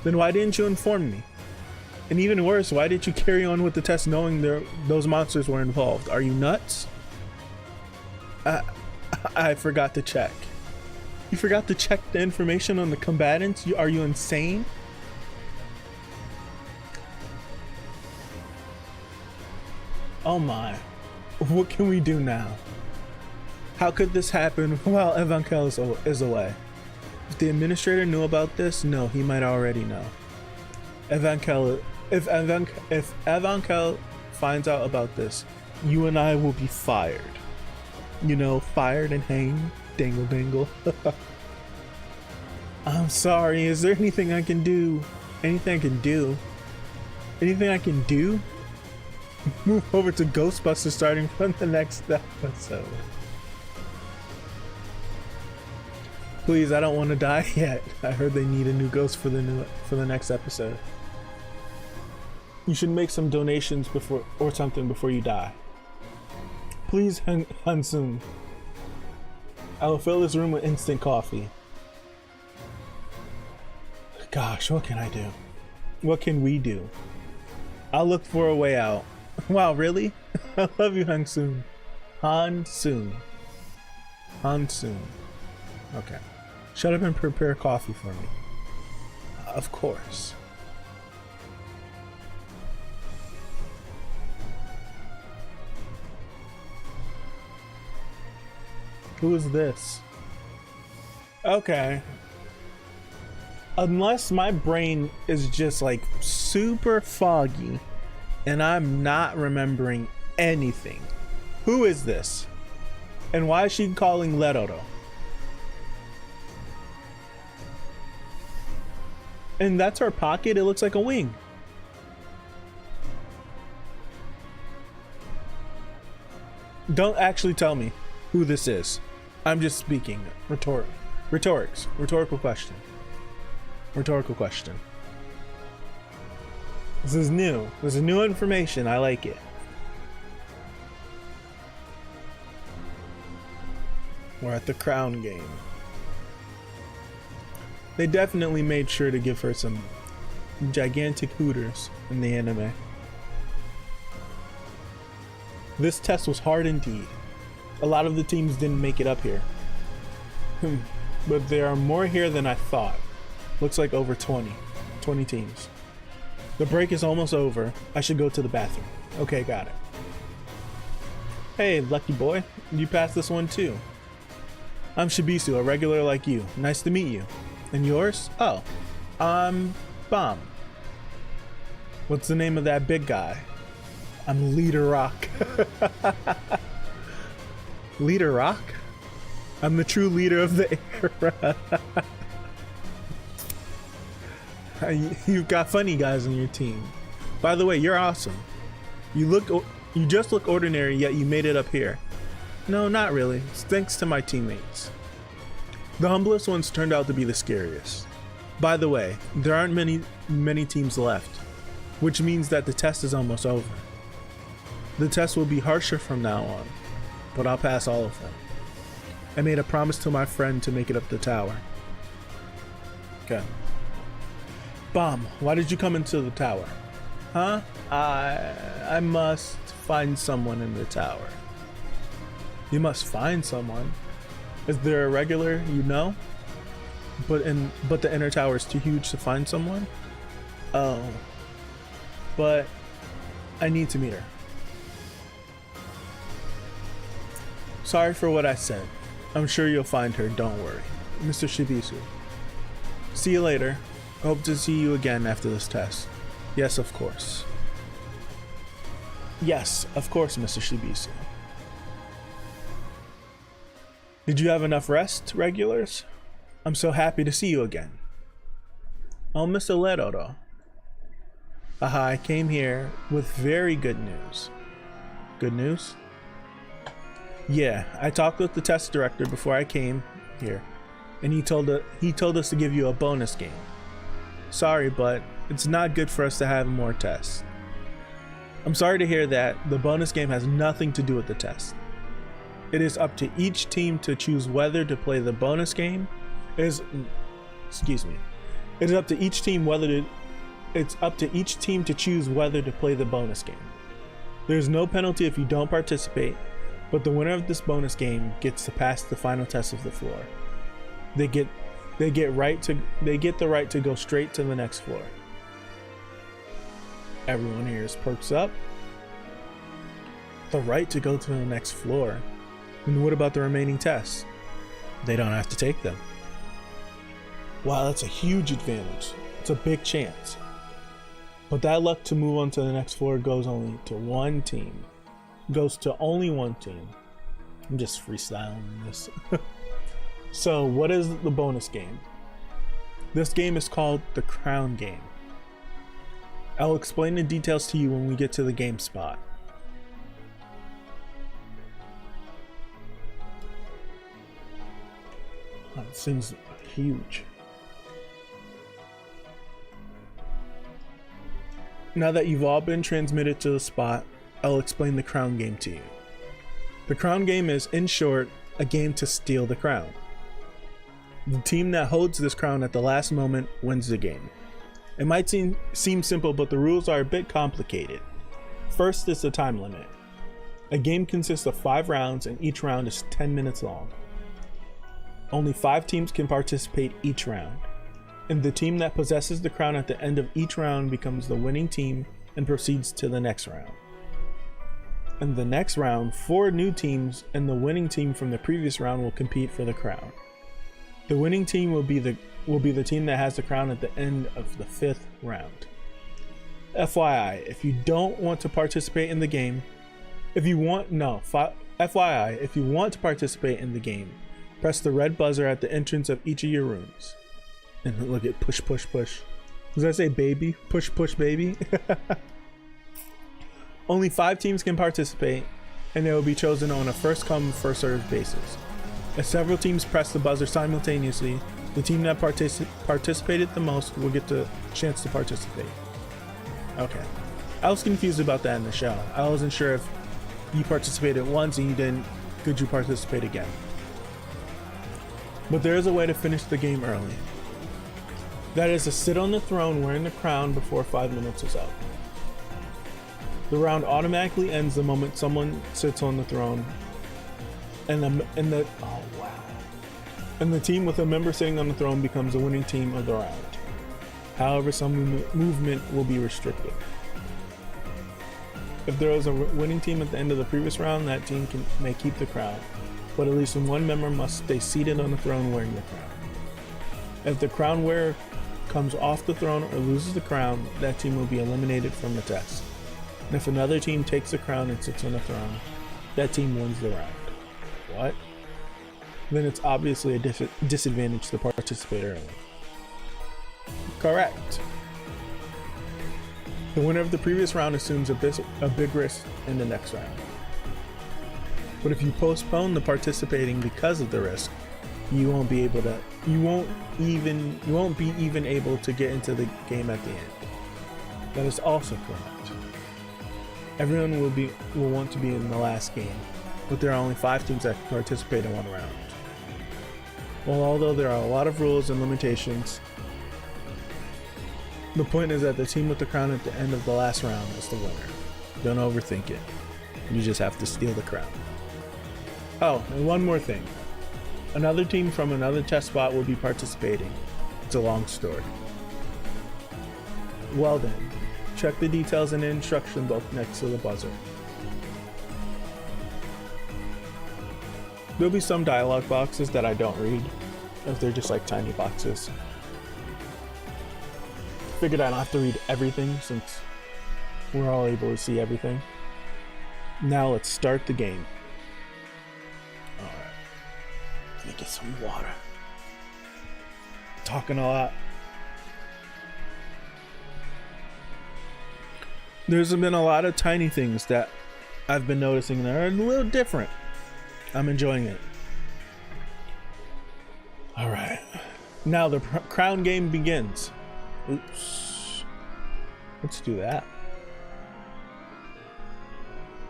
Then why didn't you inform me? And even worse, why did you carry on with the test knowing those monsters were involved? Are you nuts? I forgot to check. You forgot to check the information on the combatants? Are you insane? Oh my. What can we do now? How could this happen while Evankel is away? If the administrator knew about this, no, he might already know. If Evankel finds out about this, you and I will be fired. You know, fired and hanged. Dangle dangle. I'm sorry, is there anything I can do? Anything I can do? Anything I can do? Move over to Ghostbusters starting from the next episode. Please, I don't want to die yet. I heard they need a new ghost for the next episode. You should make some donations before before you die. Please, Hansun. I will fill this room with instant coffee. Gosh, what can I do? What can we do? I'll look for a way out. Wow, really? I love you, Hansun. Hansun. Okay. Shut up and prepare coffee for me. Of course. Who is this? Okay. Unless my brain is just like super foggy and I'm not remembering anything. Who is this? And why is she calling Leroro? And that's her pocket. It looks like a wing. Don't actually tell me who this is. I'm just speaking. Rhetorical question. Rhetorical question. This is new. This is new information. I like it. We're at the crown game. They definitely made sure to give her some gigantic hooters in the anime. This test was hard indeed. A lot of the teams didn't make it up here. But there are more here than I thought. Looks like over 20 teams. The break is almost over. I should go to the bathroom. Okay, got it. Hey, lucky boy. You passed this one too. I'm Shibisu, a regular like you. Nice to meet you. And yours? Oh, I'm Bomb. What's the name of that big guy? I'm Leader Rock. Leader Rock? I'm the true leader of the era. You've got funny guys on your team. By the way, you're awesome. You just look ordinary, yet you made it up here. No, not really. It's thanks to my teammates. The humblest ones turned out to be the scariest. By the way, there aren't many teams left, which means that the test is almost over. The test will be harsher from now on, but I'll pass all of them. I made a promise to my friend to make it up the tower. Okay. Bomb, why did you come into the tower? Huh? I must find someone in the tower. You must find someone? Is there a regular you know? But the inner tower is too huge to find someone? Oh. But I need to meet her. Sorry for what I said. I'm sure you'll find her, don't worry. Mr. Shibisu. See you later. Hope to see you again after this test. Yes, of course. Yes, of course, Mr. Shibisu. Did you have enough rest, regulars? I'm so happy to see you again. Oh, Mr. Leroro. Aha, I came here with very good news. Good news? Yeah, I talked with the test director before I came here, and he told us to give you a bonus game. Sorry, but it's not good for us to have more tests. I'm sorry to hear that. The bonus game has nothing to do with the test. It is up to each team to choose whether to play the bonus game. It is up to each team to choose whether to play the bonus game. There's no penalty if you don't participate, but the winner of this bonus game gets to pass the final test of the floor. They get the right to go straight to the next floor. Everyone here perks up. The right to go to the next floor. And what about the remaining tests? They don't have to take them. Wow, that's a huge advantage. It's a big chance. But that luck to move on to the next floor goes only to one team. Goes to only one team. I'm just freestyling this. So what is the bonus game? This game is called the Crown Game. I'll explain the details to you when we get to the game spot. Oh, this thing's huge. Now that you've all been transmitted to the spot, I'll explain the Crown Game to you. The Crown Game is, in short, a game to steal the crown. The team that holds this crown at the last moment wins the game. It might seem simple, but the rules are a bit complicated. First is the time limit. A game consists of 5 rounds and each round is 10 minutes long. Only 5 teams can participate each round, and the team that possesses the crown at the end of each round becomes the winning team and proceeds to the next round. In the next round, 4 new teams and the winning team from the previous round will compete for the crown. The winning team will be the team that has the crown at the end of the 5th round. FYI, if you don't want to participate in the game, FYI, if you want to participate in the game, press the red buzzer at the entrance of each of your rooms. And look at push, push, push. Does that say baby? Push, push, baby? Only 5 teams can participate, and they will be chosen on a first come, first served basis. If several teams press the buzzer simultaneously, the team that participated the most will get the chance to participate. Okay. I was confused about that in the show. I wasn't sure if you participated once and you didn't, could you participate again? But there is a way to finish the game early. That is to sit on the throne wearing the crown before 5 minutes is up. The round automatically ends the moment someone sits on the throne, and the team with a member sitting on the throne becomes the winning team of the round. However, some movement will be restricted. If there is a winning team at the end of the previous round, that team may keep the crown, but at least one member must stay seated on the throne wearing the crown. If the crown wearer comes off the throne or loses the crown, that team will be eliminated from the test. And if another team takes the crown and sits on the throne, that team wins the round. What? Then it's obviously a disadvantage to participate early. Correct. The winner of the previous round assumes a big risk in the next round. But if you postpone the participating because of the risk, you won't be even able to get into the game at the end. That is also correct. Everyone will want to be in the last game, but there are only 5 teams that can participate in one round. Well, although there are a lot of rules and limitations, the point is that the team with the crown at the end of the last round is the winner. Don't overthink it. You just have to steal the crown. Oh, and one more thing. Another team from another test spot will be participating. It's a long story. Well then, check the details in the instruction book next to the buzzer. There'll be some dialogue boxes that I don't read, if they're just like tiny boxes. Figured I don't have to read everything since we're all able to see everything. Now let's start the game. Alright. Let me get some water. Talking a lot. There's been a lot of tiny things that I've been noticing that are a little different. I'm enjoying it. Alright. Now the crown game begins. Oops. Let's do that.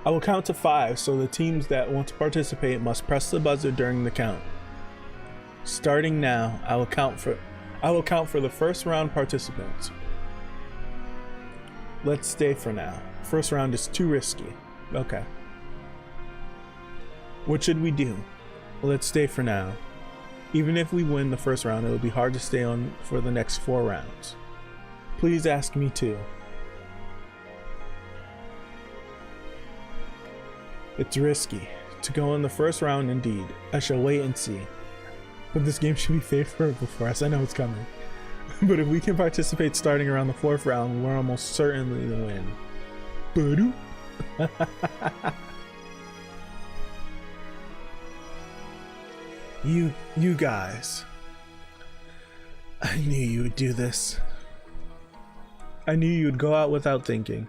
I will count to 5, so the teams that want to participate must press the buzzer during the count. Starting now, I will count for the first round participants. Let's stay for now. First round is too risky. Okay. What should we do? Let's stay for now. Even if we win the first round, it will be hard to stay on for the next 4 rounds. Please ask me too. It's risky to go in the first round indeed. I shall wait and see. But this game should be favorable for us. I know it's coming. But if we can participate starting around the 4th round, we're almost certainly to win. Badoo. You guys. I knew you would do this. I knew you would go out without thinking.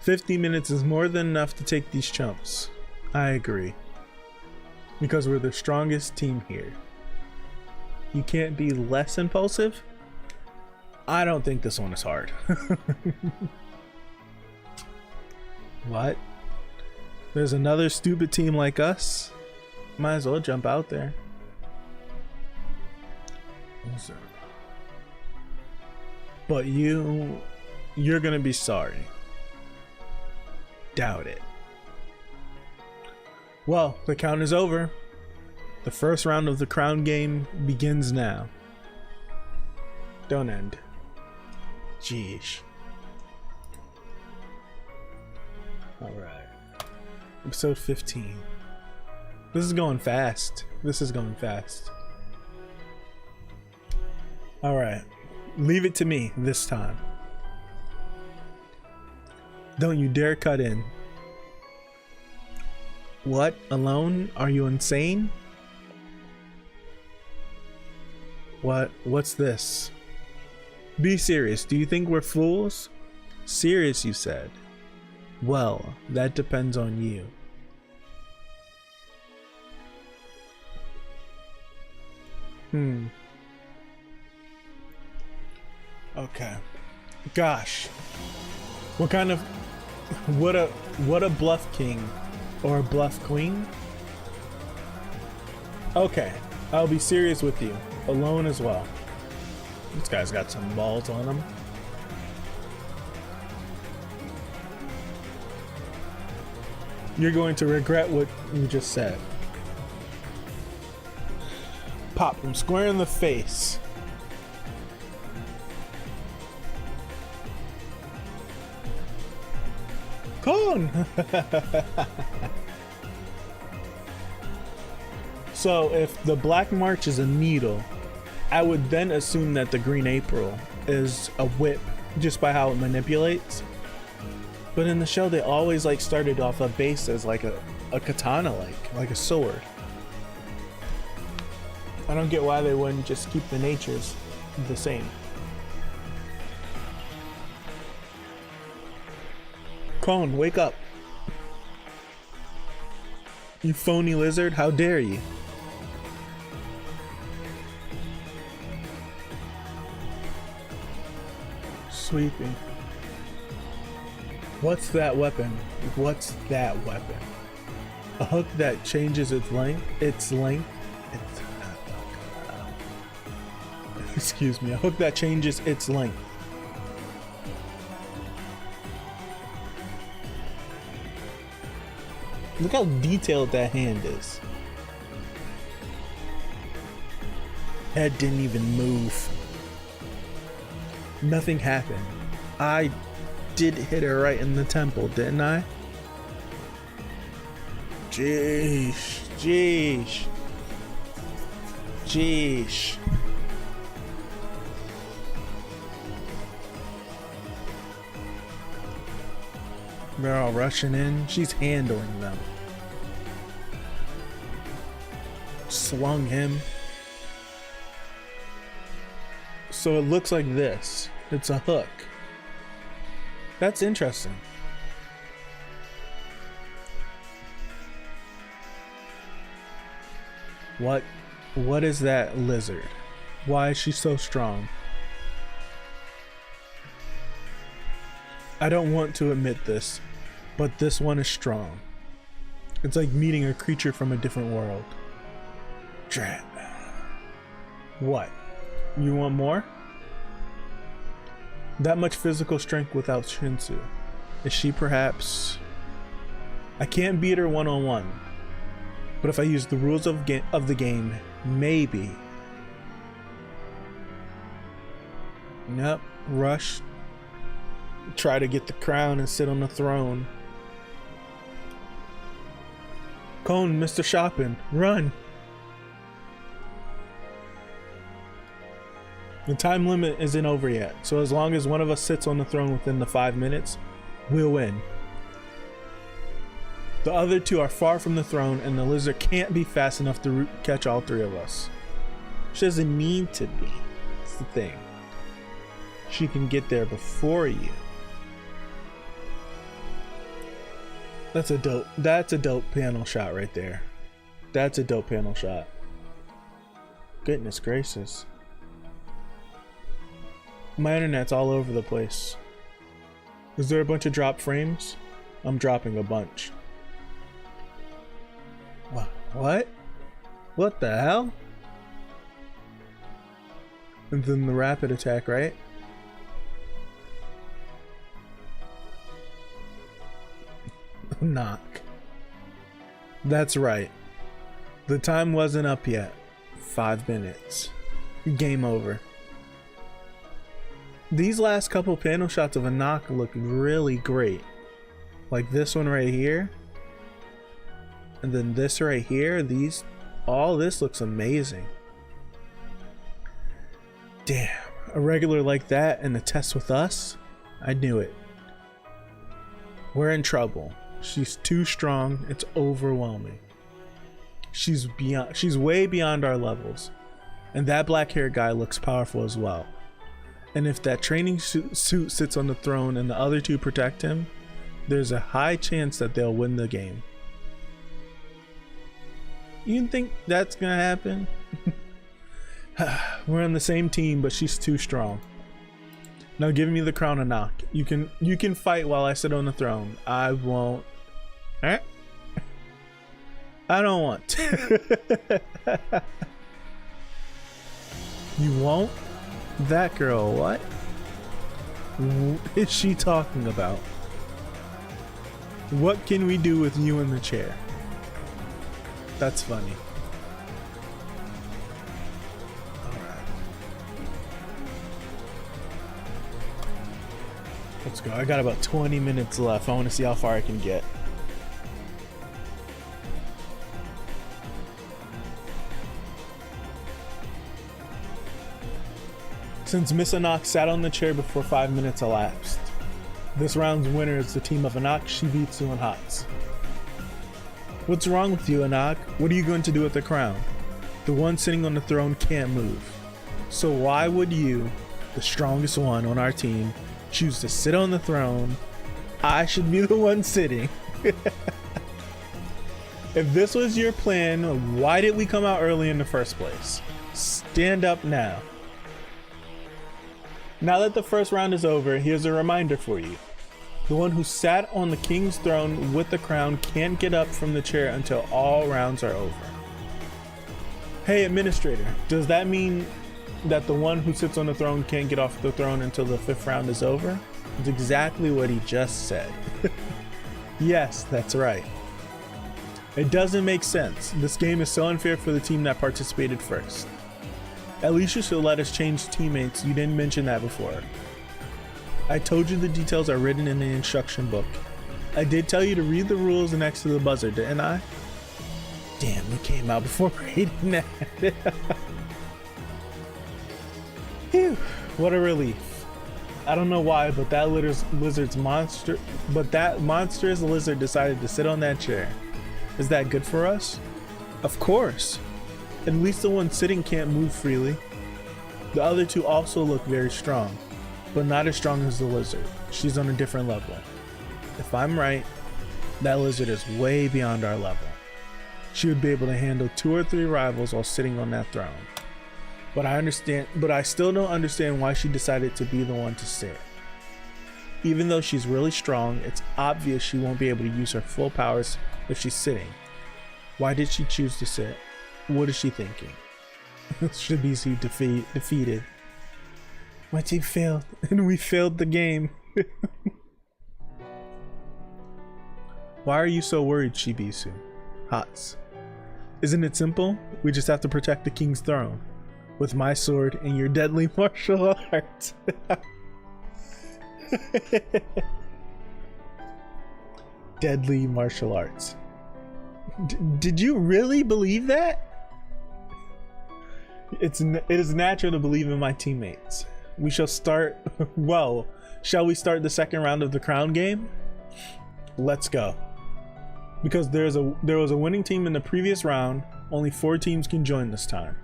50 minutes is more than enough to take these chumps. I agree. Because we're the strongest team here. You can't be less impulsive? I don't think this one is hard. What? There's another stupid team like us? Might as well jump out there. But you're gonna be sorry. Doubt it. Well, the count is over. The first round of the crown game begins now. Don't end. Jeez. Alright. Episode 15. This is going fast. This is going fast. Alright. Leave it to me this time. Don't you dare cut in. What? Alone? Are you insane? What's this? Be serious. Do you think we're fools? Serious, you said. Well, that depends on you. Okay. Gosh. What a bluff king or a bluff queen? Okay, I'll be serious with you. Alone as well. This guy's got some balls on him. You're going to regret what you just said. Pop him square in the face. Con! So if the Black March is a needle I would then assume that the Green April is a whip just by how it manipulates. But in the show, they always like started off a base as like a katana, like a sword. I don't get why they wouldn't just keep the natures the same. Cone, wake up. You phony lizard, how dare you? Sweeping. What's that weapon? What's that weapon? A hook that changes its length? Excuse me, a hook that changes its length. Look how detailed that hand is. Head didn't even move. Nothing happened. I did hit her right in the temple, didn't I? Jeesh. They're all rushing in. She's handling them. Slung him. So it looks like this. It's a hook. That's interesting. What is that lizard? Why is she so strong? I don't want to admit this, but this one is strong. It's like meeting a creature from a different world. Drat. What? You want more? That much physical strength without Shinsu. Is she perhaps... I can't beat her one-on-one. But if I use the rules of the game, maybe. Yep, rush. Try to get the crown and sit on the throne. Cone, Mr. Shopping, run! The time limit isn't over yet, so as long as one of us sits on the throne within the 5 minutes, we'll win. The other two are far from the throne, and the lizard can't be fast enough to catch all three of us. She doesn't need to be. That's the thing. She can get there before you. That's a dope panel shot right there. That's a dope panel shot. Goodness gracious. My internet's all over the place. Is there a bunch of drop frames? I'm dropping a bunch. What? What the hell? And then the rapid attack, right? Knock. That's right. The time wasn't up yet. 5 minutes. Game over. These last couple panel shots of a knock look really great. Like this one right here. And then this right here. All this looks amazing. Damn. A regular like that and a test with us? I knew it. We're in trouble. She's too strong. It's overwhelming. She's way beyond our levels. And that black-haired guy looks powerful as well. And if that training suit sits on the throne and the other two protect him, there's a high chance that they'll win the game. You think that's gonna happen? We're on the same team, but she's too strong. Now give me the crown and knock. You can fight while I sit on the throne. I won't. Eh? I don't want to. You won't? That girl, what? What is she talking about? What can we do with you in the chair? That's funny. Alright. Let's go. I got about 20 minutes left. I want to see how far I can get. Since Miss Anak sat on the chair before 5 minutes elapsed, this round's winner is the team of Anak, Shibitsu, and Hats. What's wrong with you, Anak? What are you going to do with the crown? The one sitting on the throne can't move. So why would you, the strongest one on our team, choose to sit on the throne? I should be the one sitting. If this was your plan, why did we come out early in the first place? Stand up now. Now that the first round is over, here's a reminder for you. The one who sat on the king's throne with the crown can't get up from the chair until all rounds are over. Hey, administrator, does that mean that the one who sits on the throne can't get off the throne until the 5th round is over? It's exactly what he just said. Yes, that's right. It doesn't make sense. This game is so unfair for the team that participated first. At least you should let us change teammates. You didn't mention that before. I told you the details are written in the instruction book. I did tell you to read the rules next to the buzzer, didn't I? Damn, we came out before reading that. Phew, what a relief. I don't know why, but that monstrous lizard decided to sit on that chair. Is that good for us? Of course. At least the one sitting can't move freely. The other two also look very strong, but not as strong as the lizard. She's on a different level. If I'm right, that lizard is way beyond our level. She would be able to handle 2 or 3 rivals while sitting on that throne. But I still don't understand why she decided to be the one to sit. Even though she's really strong, it's obvious she won't be able to use her full powers if she's sitting. Why did she choose to sit? What is she thinking? Should be defeated. My team failed, and we failed the game. Why are you so worried, Shibisu? Hats. Isn't it simple? We just have to protect the king's throne. With my sword and your deadly martial arts. Deadly martial arts. Did you really believe that? It is natural to believe in my teammates. We shall start. Well, shall we start the second round of the crown game? Let's go. Because there was a winning team in the previous round. Only 4 teams can join this time.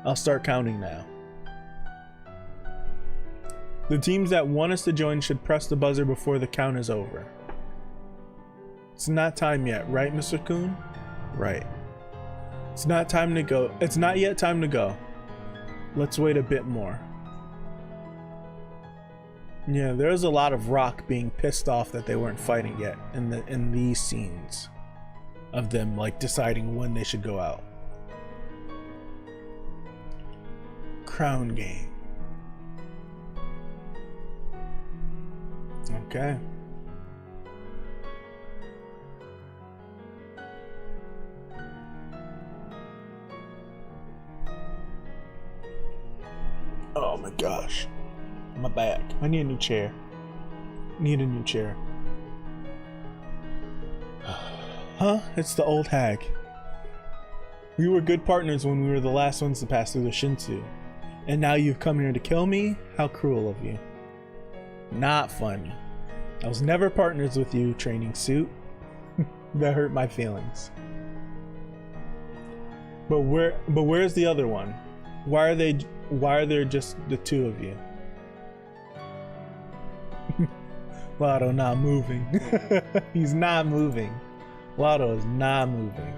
I'll start counting now. The teams that want us to join should press the buzzer before the count is over. It's not time yet, right, Mr. Kun? Right. It's not time to go. It's not yet time to go. Let's wait a bit more. Yeah, there's a lot of Rock being pissed off that they weren't fighting yet in these scenes of them like deciding when they should go out. Crown game. Okay. Oh my gosh. My back. I need a new chair. Need a new chair. Huh? It's the old hag. We were good partners when we were the last ones to pass through the Shinsu. And now you've come here to kill me? How cruel of you. Not funny. I was never partners with you, training suit. That hurt my feelings. But where's the other one? Why are there just the 2 of you? Lotto not moving. He's not moving. Lotto is not moving.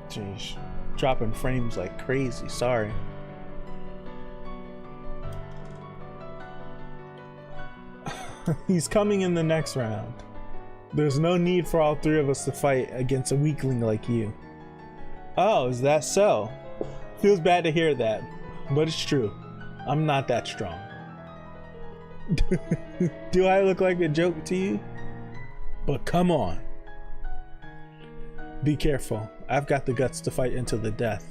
Jeez. Dropping frames like crazy, sorry. He's coming in the next round. There's no need for all 3 of us to fight against a weakling like you. Oh, is that so? Feels bad to hear that, but it's true. I'm not that strong. Do I look like a joke to you? But come on. Be careful. I've got the guts to fight until the death.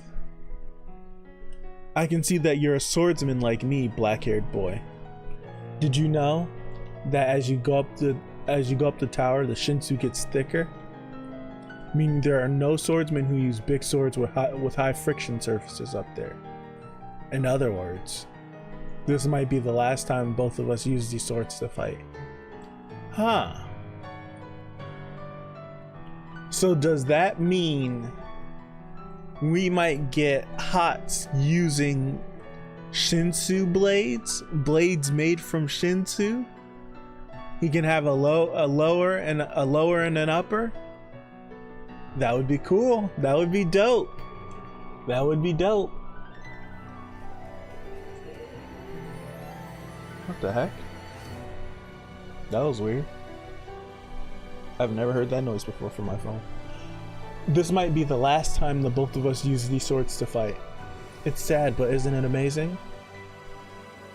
I can see that you're a swordsman like me, black-haired boy. Did you know that as you go up the tower, the Shinsu gets thicker? Meaning there are no swordsmen who use big swords with high friction surfaces up there. In other words, this might be the last time both of us use these swords to fight. Huh. So does that mean we might get Hots using Shinsu blades? Blades made from Shinsu? He can have a lower and an upper? That would be cool. That would be dope. That would be dope. What the heck? That was weird. I've never heard that noise before from my phone. This might be the last time the both of us use these swords to fight. It's sad, but isn't it amazing?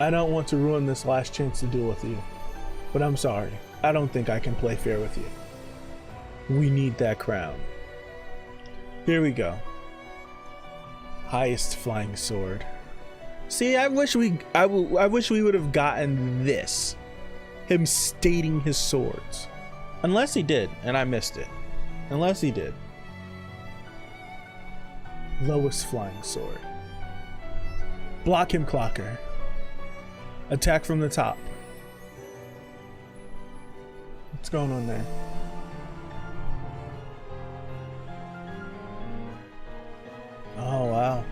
I don't want to ruin this last chance to duel with you, but I'm sorry. I don't think I can play fair with you. We need that crown. Here we go. Highest flying sword. See, I wish we would have gotten this. Him stating his swords. Unless he did, and I missed it. Unless he did. Lowest flying sword. Block him, Clocker. Attack from the top. What's going on there? Oh, wow.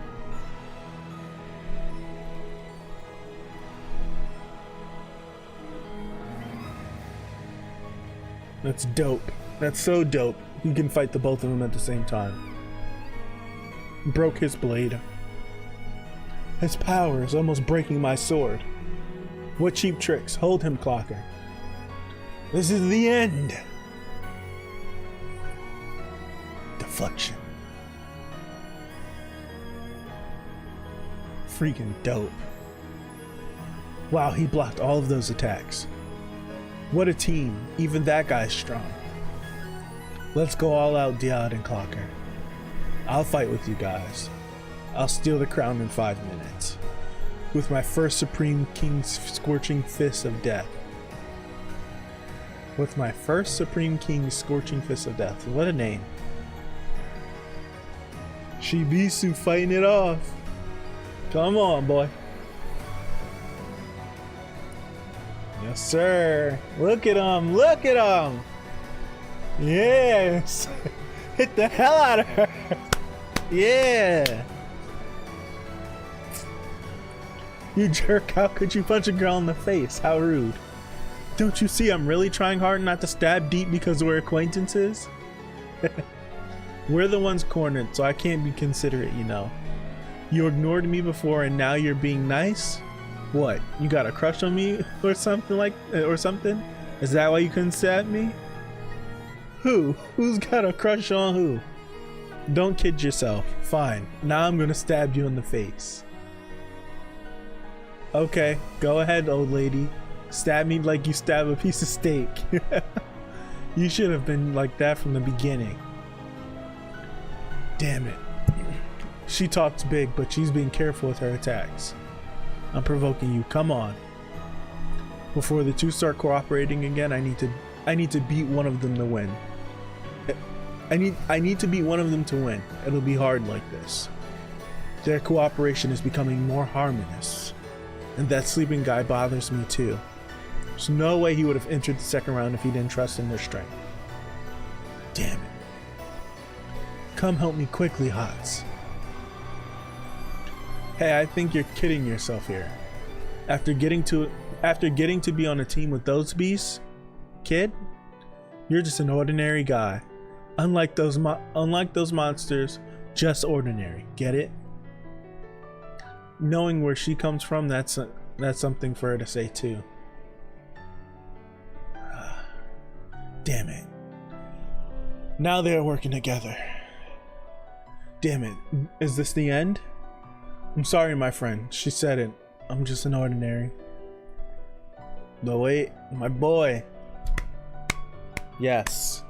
That's dope. That's so dope. You can fight the both of them at the same time. Broke his blade. His power is almost breaking my sword. What cheap tricks. Hold him, Clocker. This is the end. Deflection. Freaking dope. Wow, he blocked all of those attacks. What a team. Even that guy's strong. Let's go all out, Diod and Clocker. I'll fight with you guys. I'll steal the crown in 5 minutes. With my first Supreme King's Scorching Fist of Death. With my first Supreme King's Scorching Fist of Death. What a name. Shibisu fighting it off. Come on, boy. Yes, sir. Look at him. Look at him. Yes. Hit the hell out of her. Yeah. You jerk. How could you punch a girl in the face? How rude. Don't you see I'm really trying hard not to stab deep because we're acquaintances? We're the ones cornered, so I can't be considerate, you know. You ignored me before and now you're being nice? What? You got a crush on me or something or something? Is that why you couldn't stab me? Who? Who's got a crush on who? Don't kid yourself. Fine. Now I'm gonna stab you in the face. Okay, go ahead, old lady. Stab me like you stab a piece of steak. You should have been like that from the beginning. Damn it. She talks big, but she's being careful with her attacks. I'm provoking you. Come on. Before the two start cooperating again, I need to beat one of them to win. I need to beat one of them to win. It'll be hard like this. Their cooperation is becoming more harmonious. And that sleeping guy bothers me too. There's no way he would have entered the second round if he didn't trust in their strength. Damn it. Come help me quickly, Hots. Hey, I think you're kidding yourself here. After getting to be on a team with those beasts, kid, you're just an ordinary guy. Unlike those monsters, just ordinary. Get it? Knowing where she comes from, that's something for her to say too. Damn it. Now they are working together. Damn it. Is this the end? I'm sorry, my friend. She said it. I'm just an ordinary. But wait, my boy. Yes.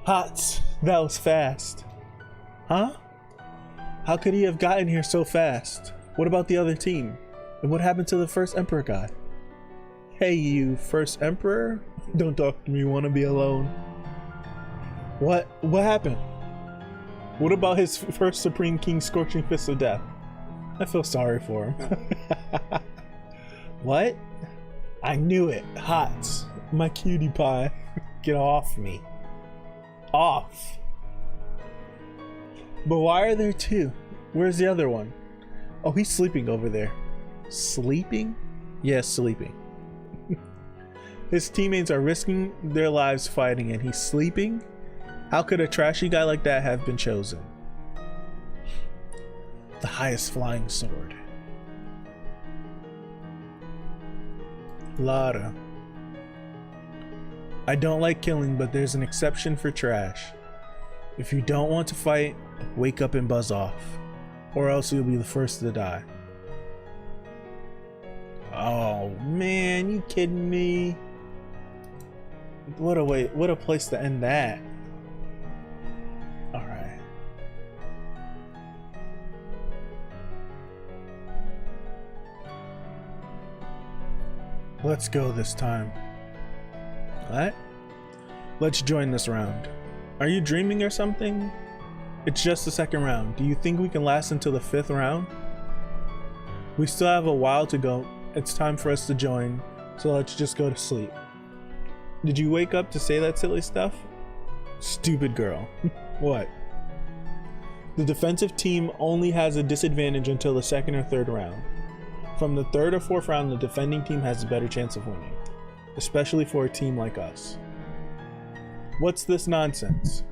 Hots. That was fast. Huh? How could he have gotten here so fast? What about the other team? And what happened to the first Emperor guy? Hey, you first Emperor? Don't talk to me, wanna be alone. What happened? What about his first Supreme King Scorching Fist of Death? I feel sorry for him. What? I knew it. Hot. My cutie pie. Get off me. Off. But why are there two? Where's the other one? Oh, he's sleeping over there. Sleeping? Yes, sleeping. His teammates are risking their lives fighting and he's sleeping? How could a trashy guy like that have been chosen? The highest flying sword. Lara. I don't like killing, but there's an exception for trash. If you don't want to fight, wake up and buzz off, or else you'll be the first to die. Oh man, you kidding me? What a place to end that. All right. Let's go this time. What? Let's join this round. Are you dreaming or something? It's just the second round. Do you think we can last until the 5th round? We still have a while to go. It's time for us to join, so let's just go to sleep. Did you wake up to say that silly stuff? Stupid girl. What? The defensive team only has a disadvantage until the 2nd or 3rd round. From the 3rd or 4th round, the defending team has a better chance of winning, especially for a team like us. What's this nonsense?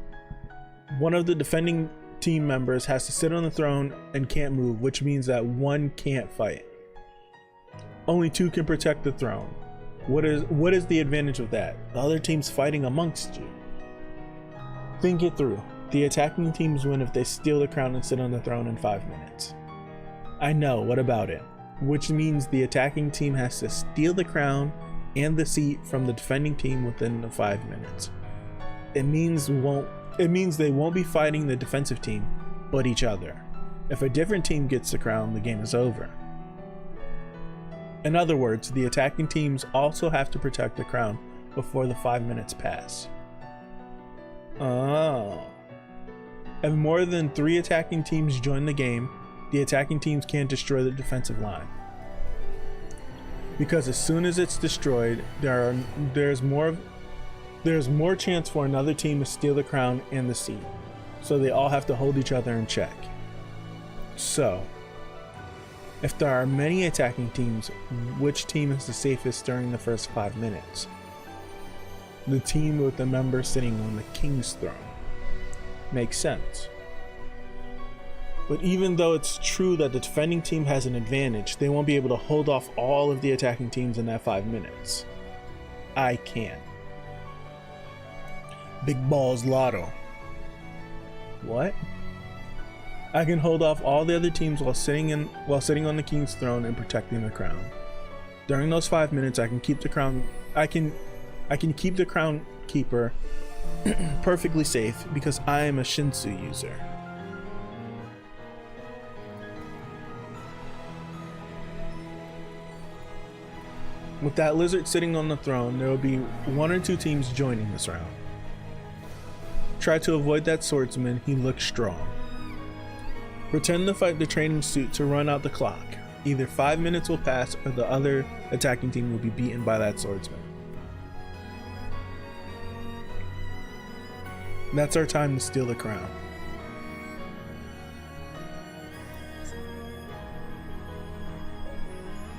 One of the defending team members has to sit on the throne and can't move, which means that one can't fight. Only 2 can protect the throne. What is the advantage of that? The other team's fighting amongst you. Think it through. The attacking teams win if they steal the crown and sit on the throne in 5 minutes. I know, what about it? Which means the attacking team has to steal the crown and the seat from the defending team within the 5 minutes. It means they won't be fighting the defensive team, but each other. If a different team gets the crown, the game is over. In other words, the attacking teams also have to protect the crown before the 5 minutes pass. Oh. If more than 3 attacking teams join the game, the attacking teams can't destroy the defensive line. Because as soon as it's destroyed, there's more chance for another team to steal the crown and the seat. So they all have to hold each other in check. So, if there are many attacking teams, which team is the safest during the first 5 minutes? The team with the member sitting on the king's throne. Makes sense. But even though it's true that the defending team has an advantage, they won't be able to hold off all of the attacking teams in that 5 minutes. I can. Big balls lotto. What? I can hold off all the other teams while sitting on the king's throne and protecting the crown. During those 5 minutes, I can keep the crown. I can keep the crown keeper perfectly safe because I am a Shinsu user. With that lizard sitting on the throne, there will be 1 or 2 teams joining this round. Try to avoid that swordsman, he looks strong. Pretend to fight the training suit to run out the clock. Either 5 minutes will pass or the other attacking team will be beaten by that swordsman. That's our time to steal the crown.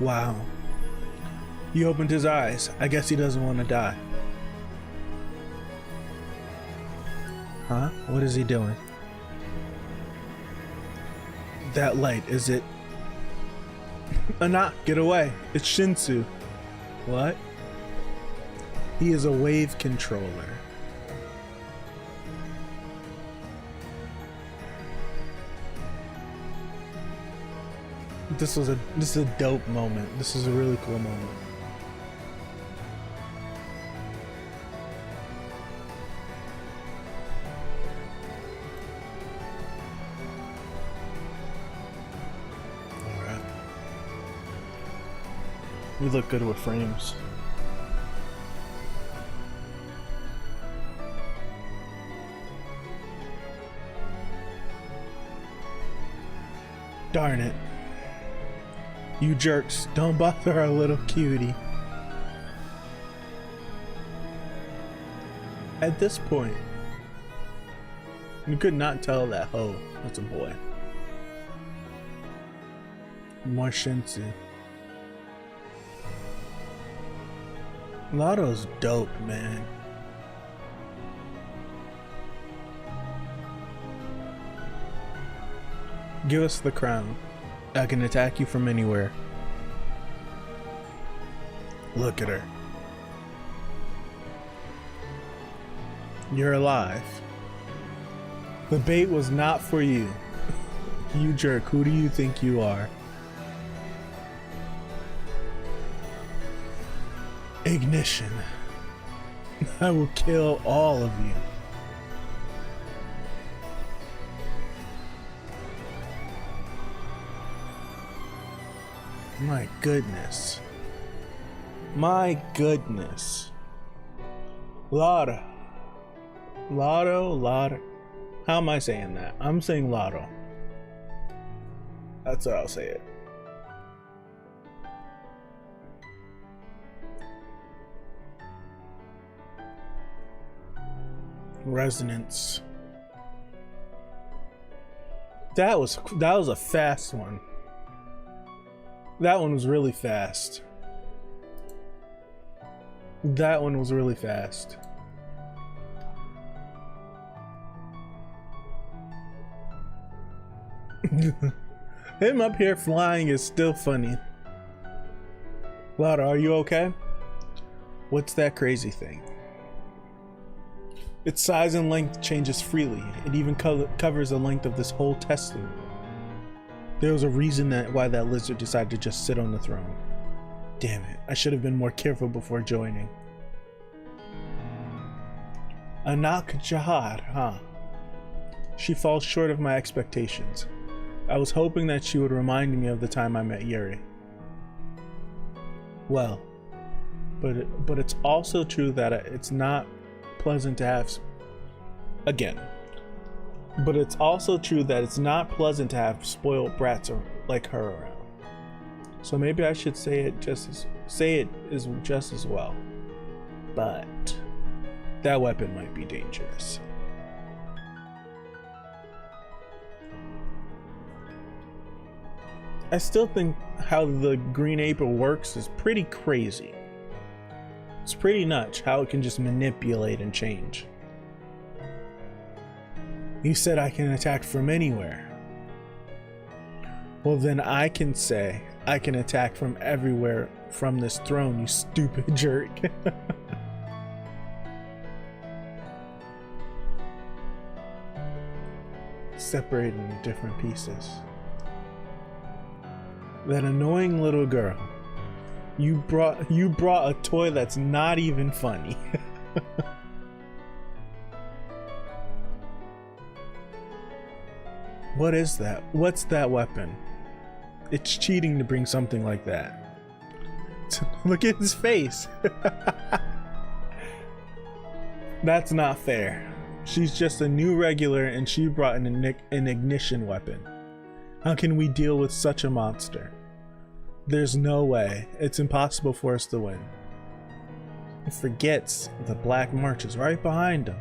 Wow. He opened his eyes. I guess he doesn't want to die. Huh? What is he doing? That light, is it? Anak, get away. It's Shinsu. What? He is a wave controller. This is a dope moment. This is a really cool moment. Alright. We look good with frames. Darn it. You jerks, don't bother our little cutie. At this point, you could not tell that hoe was a boy. More Shinsu. Lotto's dope, man. Give us the crown. I can attack you from anywhere. Look at her. You're alive. The bait was not for you. You jerk, who do you think you are? Ignition. I will kill all of you. My goodness. My goodness. Lotto. How am I saying that? I'm saying Lotto. That's how I'll say it. Resonance. That was a fast one. That one was really fast. That one was really fast. Him up here flying is still funny. Lotto, are you okay? What's that crazy thing? Its size and length changes freely. It even covers the length of this whole test loop. There was a reason why that lizard decided to just sit on the throne. Damn it, I should have been more careful before joining. Anak Jahad, huh? She falls short of my expectations. I was hoping that she would remind me of the time I met Yuri. Well, but it's also true that it's not pleasant to have... Again. But it's also true that it's not pleasant to have spoiled brats like her around. So maybe I should say it just as well. But that weapon might be dangerous. I still think how the green apple works is pretty crazy. It's pretty nuts how it can just manipulate and change. You said I can attack from anywhere. Well, then I can say I can attack from everywhere from this throne, you stupid jerk. Separated into different pieces. That annoying little girl. You brought a toy that's not even funny. What is that? What's that weapon? It's cheating to bring something like that. Look at his face. That's not fair. She's just a new regular and she brought an ignition weapon. How can we deal with such a monster? There's no way. It's impossible for us to win. He forgets the Black March is right behind him.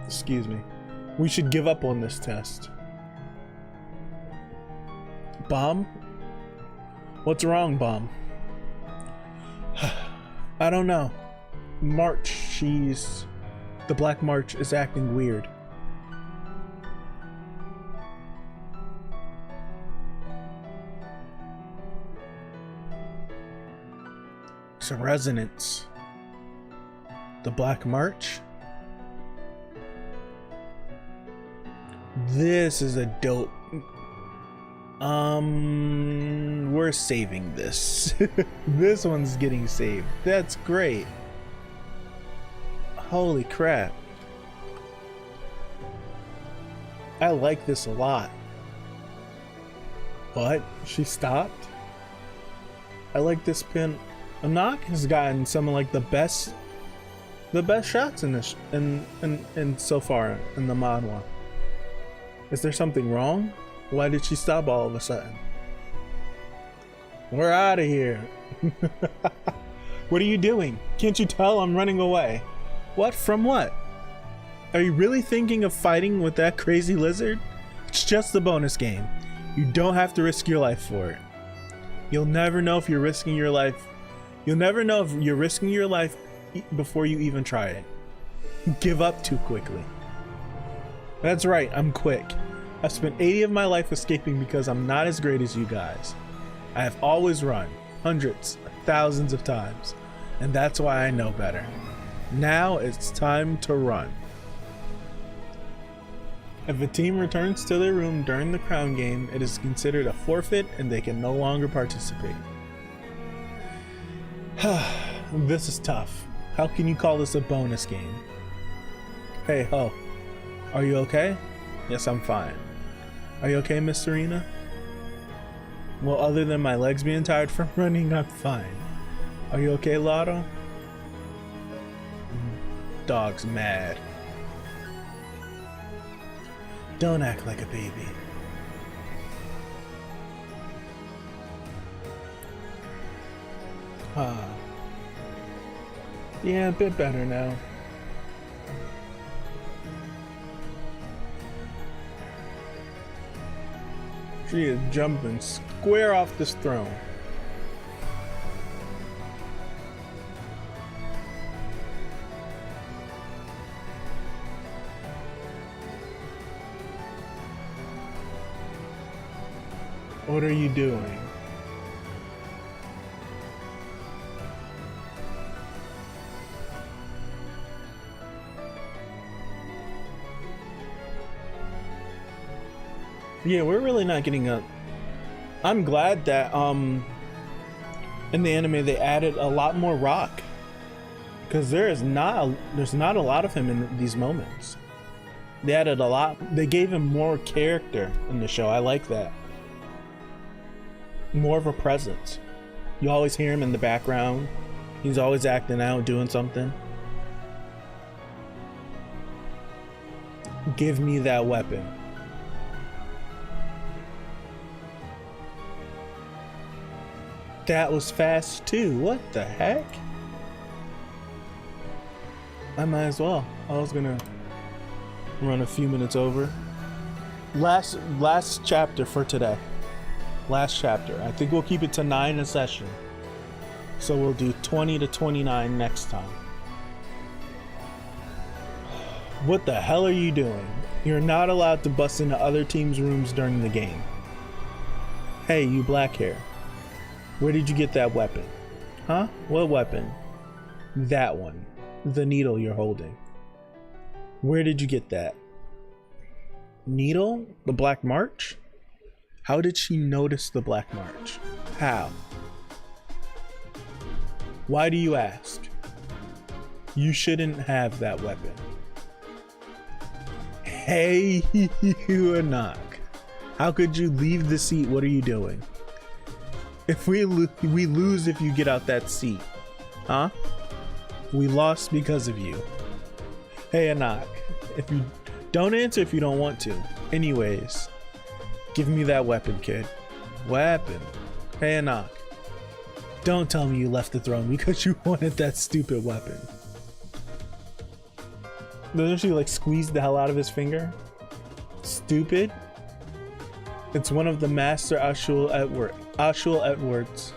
Excuse me. We should give up on this test. Bomb? What's wrong, Bomb? I don't know. March, the Black March is acting weird. Some resonance. The Black March? This is a dope. We're saving this. This one's getting saved. That's great. Holy crap. I like this a lot. What? She stopped? I like this pin. Anak has gotten some of like the best shots in this and so far in the mod one. Is there something wrong? Why did she stop all of a sudden? We're out of here. What are you doing? Can't you tell I'm running away? What? From what? Are you really thinking of fighting with that crazy lizard? It's just a bonus game. You don't have to risk your life for it. You'll never know if you're risking your life. You'll never know if you're risking your life before you even try it. Give up too quickly. That's right, I'm quick. I've spent 80 of my life escaping because I'm not as great as you guys. I have always run, hundreds, thousands of times, and that's why I know better. Now it's time to run. If a team returns to their room during the crown game, it is considered a forfeit and they can no longer participate. This is tough. How can you call this a bonus game? Hey ho, are you okay? Yes, I'm fine. Are you okay, Miss Serena? Well, other than my legs being tired from running, I'm fine. Are you okay, Lotto? Dog's mad. Don't act like a baby. Yeah, a bit better now. She is jumping square off this throne. What are you doing? Yeah, we're really not getting up. I'm glad that in the anime they added a lot more rock, because there's not a lot of him in these moments. They added a lot. They gave him more character in the show. I like that. More of a presence. You always hear him in the background. He's always acting out, doing something. Give me that weapon. That was fast too. What the heck? I might as well. I was gonna run a few minutes over. Last chapter for today. Last chapter. I think we'll keep it to 9 a session. So we'll do 20 to 29 next time. What the hell are you doing? You're not allowed to bust into other teams' rooms during the game. Hey, you black hair. Where did you get that weapon? Huh? What weapon? That one. The needle you're holding. Where did you get that? Needle? The Black March? How did she notice the Black March? How? Why do you ask? You shouldn't have that weapon. Hey, you a knock. How could you leave the seat? What are you doing? If we lose if you get out that seat. Huh? We lost because of you. Hey, Anak. If you don't answer if you don't want to. Anyways, give me that weapon, kid. Weapon. Hey, Anak. Don't tell me you left the throne because you wanted that stupid weapon. Doesn't she like squeeze the hell out of his finger? Stupid. It's one of the Master Ashul Edwards.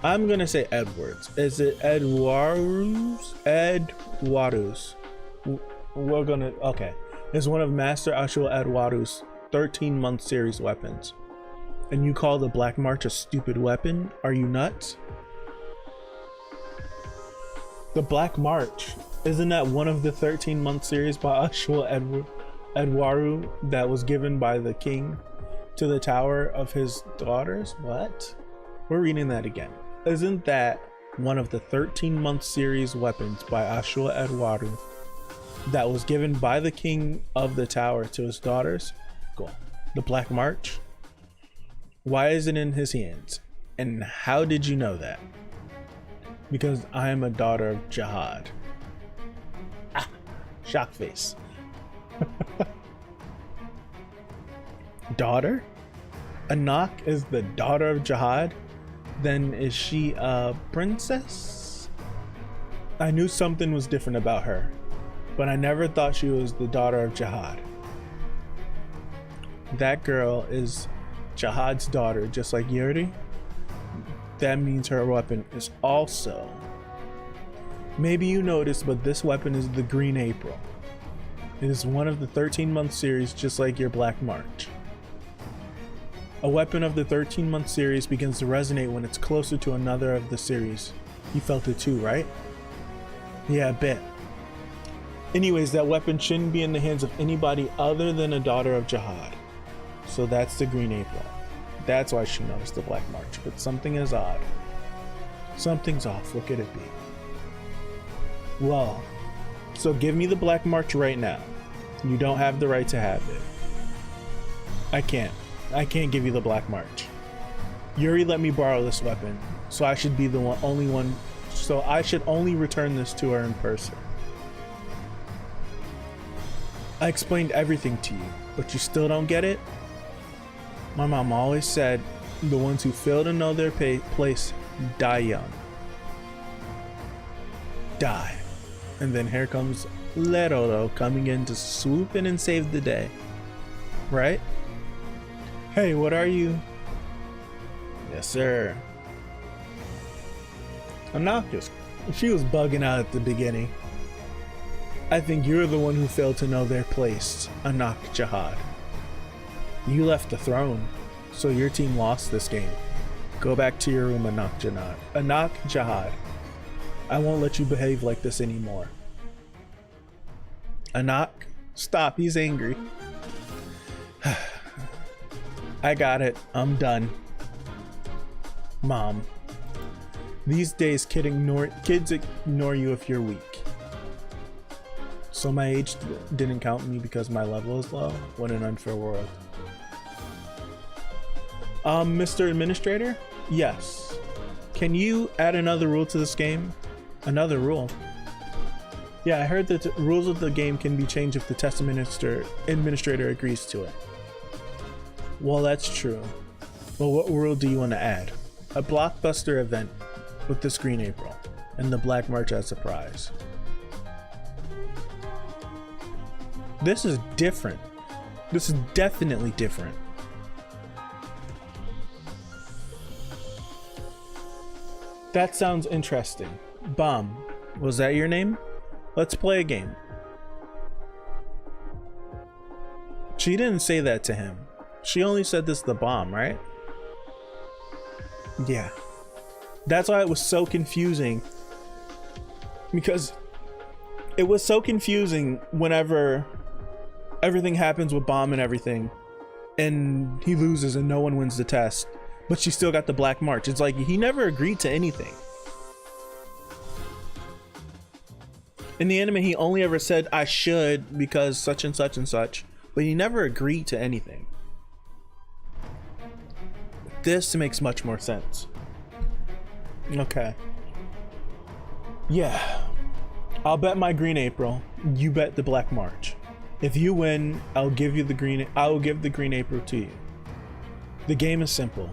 I'm gonna say Edwards. Is it Edwarus? Edwarus. We're gonna, okay. It's one of Master Ashul Edwarus' 13-month series weapons. And you call the Black March a stupid weapon? Are you nuts? The Black March, isn't that one of the 13-month series by Ashul Edwaru that was given by the king to the tower of his daughters? What? We're reading that again. Isn't that one of the 13-month series weapons by Ashul Edwaru that was given by the king of the tower to his daughters? Cool. The Black March? Why is it in his hands? And how did you know that? Because I am a daughter of Jihad. Ah, shock face. daughter? Anak is the daughter of Jihad? Then is she a princess? I knew something was different about her, but I never thought she was the daughter of Jihad. That girl is Jihad's daughter, just like Yuri. That means her weapon is also. Maybe you noticed, but this weapon is the Green April. It is one of the 13-month series, just like your Black March. A weapon of the 13-month series begins to resonate when it's closer to another of the series. You felt it too, right? Yeah, I bet. Anyways, that weapon shouldn't be in the hands of anybody other than a daughter of Jihad. So that's the Green April. That's why she noticed the Black March. But something is odd. Something's off. What could it be? Well, so give me the Black March right now. You don't have the right to have it. I can't give you the Black March. Yuri let me borrow this weapon, so I should be the only one. So I should only return this to her in person. I explained everything to you, but you still don't get it? My mom always said, the ones who fail to know their place die young. Die. And then here comes Leroro coming in to swoop in and save the day. Right? Hey, what are you? Yes, sir. Anakis. She was bugging out at the beginning. I think you're the one who failed to know their place, Anak Jihad. You left the throne, so your team lost this game. Go back to your room, Anak Jihad. Anak Jihad. I won't let you behave like this anymore. Anak, stop, he's angry. I got it, I'm done. Mom. These days, kids ignore you if you're weak. So my age didn't count me because my level is low? What an unfair world. Mr. Administrator? Yes. Can you add another rule to this game? Another rule? Yeah, I heard that the rules of the game can be changed if the test administrator agrees to it. Well, that's true. Well, what rule do you want to add? A blockbuster event with this Green April and the Black March as a prize. This is different. This is definitely different. That sounds interesting. Bomb, was that your name? Let's play a game. She didn't say that to him. She only said this to Bomb, right? Yeah. That's why it was so confusing. Because it was so confusing whenever everything happens with Bomb and everything, and he loses and no one wins the test, but she still got the Black March. It's like he never agreed to anything. In the anime, he only ever said, I should because such and such and such, but he never agreed to anything. This makes much more sense. Okay. Yeah. I'll bet my Green April. You bet the Black March. If you win, I will give the Green April to you. The game is simple.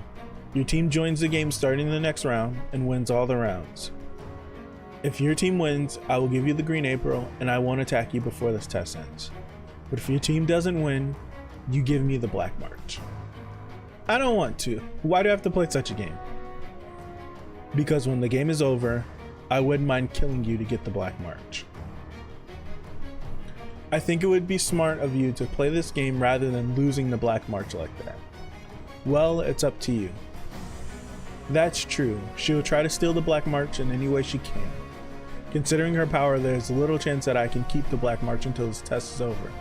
Your team joins the game starting the next round and wins all the rounds. If your team wins, I will give you the Green April and I won't attack you before this test ends. But if your team doesn't win, you give me the Black March. I don't want to. Why do I have to play such a game? Because when the game is over, I wouldn't mind killing you to get the Black March. I think it would be smart of you to play this game rather than losing the Black March like that. Well, it's up to you. That's true. She'll try to steal the Black March in any way she can. Considering her power, there's little chance that I can keep the Black March until this test is over.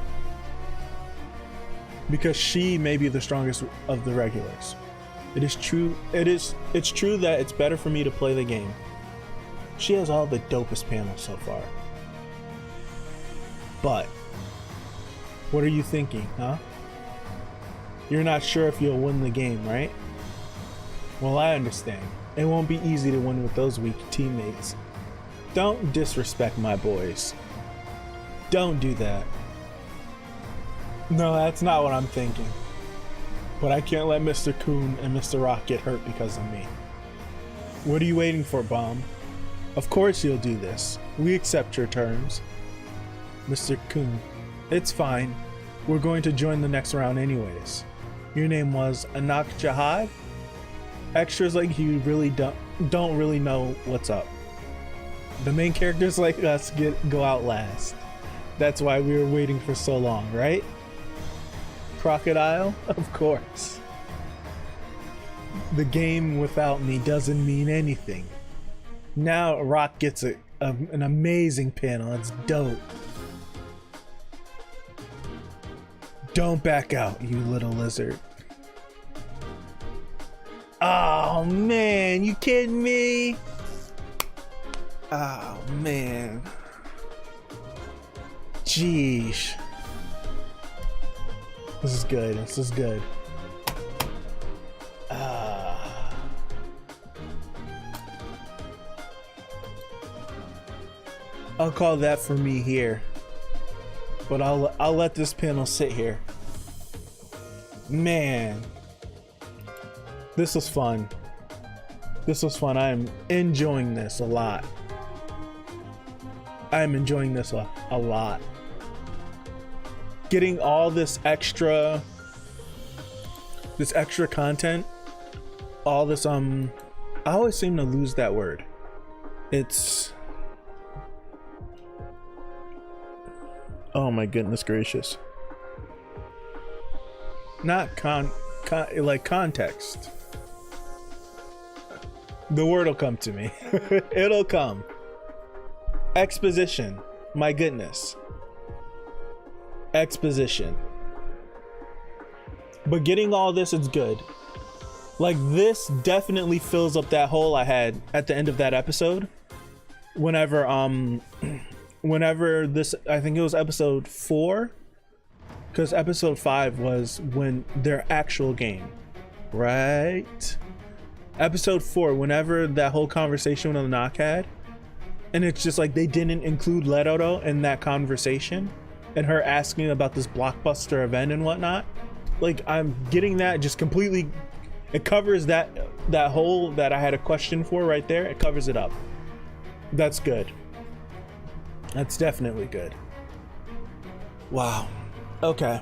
Because she may be the strongest of the regulars. It's true that it's better for me to play the game. She has all the dopest panels so far. But what are you thinking, huh? You're not sure if you'll win the game, right? Well, I understand. It won't be easy to win with those weak teammates. Don't disrespect my boys. Don't do that. No, that's not what I'm thinking. But I can't let Mr. Coon and Mr. Rock get hurt because of me. What are you waiting for, Bomb? Of course you'll do this. We accept your terms. Mr. Coon, it's fine. We're going to join the next round anyways. Your name was Anak Jihad? Extras like you really don't really know what's up. The main characters like us go out last. That's why we were waiting for so long, right? Crocodile? Of course. The game without me doesn't mean anything. Now Rock gets an amazing panel. It's dope. Don't back out, you little lizard. Oh man, you kidding me? Oh man. Jeez. This is good. This is good. I'll call that for me here. But I'll let this panel sit here. Man. This was fun. This was fun. I am enjoying this a lot. I am enjoying this a lot. Getting all this extra content, all this I always seem to lose that word. It's, oh my goodness gracious. Not like context. The word will come to me. It'll come. Exposition. My goodness. Exposition. But getting all this is good. Like, this definitely fills up that hole I had at the end of that episode. Whenever this, I think it was episode 4, because episode 5 was when their actual game, right? Episode 4, whenever that whole conversation with the knock had, and it's just like they didn't include Leto in that conversation, and her asking about this blockbuster event and whatnot. Like, I'm getting that just completely, it covers that hole that I had a question for right there. It covers it up. That's good. That's definitely good. Wow. Okay.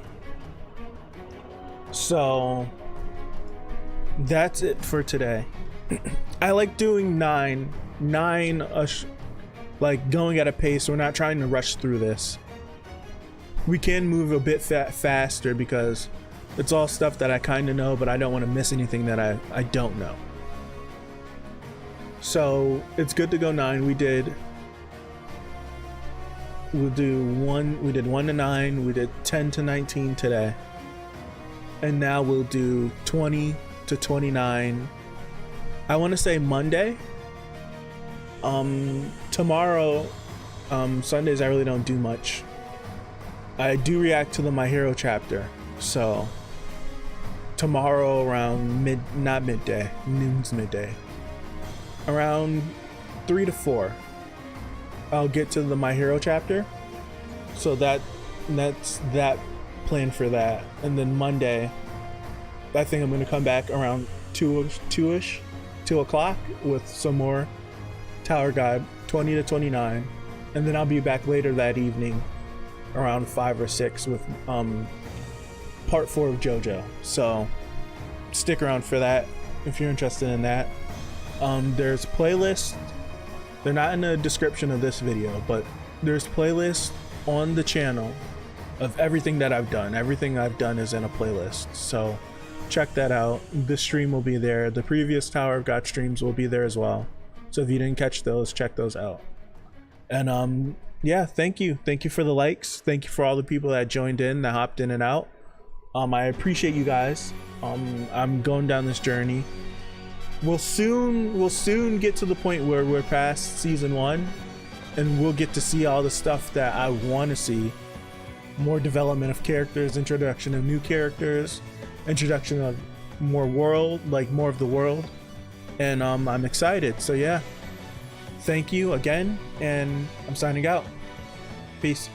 So that's it for today. I like doing nine, like going at a pace. We're not trying to rush through this. We can move a bit faster because it's all stuff that I kind of know, but I don't want to miss anything that I don't know. So it's good to go 9. We did 1 to 9, we did 10 to 19 today. And now we'll do 20 to 29. I want to say Monday. Tomorrow, Sundays I really don't do much. I do react to the My Hero chapter, so tomorrow around noon's midday, around 3 to 4, I'll get to the My Hero chapter. So that's that plan for that. And then Monday, I think I'm gonna come back around 2 o'clock with some more Tower Guide 20 to 29, and then I'll be back later that evening around 5 or 6 with part 4 of JoJo. So stick around for that if you're interested in that. There's playlists. They're not in the description of this video, but there's playlists on the channel of everything that I've done. Everything I've done is in a playlist, so check that out. The stream will be there. The previous Tower of God streams will be there as well, so if you didn't catch those, check those out. And yeah, thank you for the likes. Thank you for all the people that joined in, that hopped in and out. I appreciate you guys. I'm going down this journey. We'll soon get to the point where we're past season 1, and we'll get to see all the stuff that I want to see. More development of characters, introduction of new characters, introduction of more of the world, and I'm excited. So yeah, thank you again, and I'm signing out. Peace.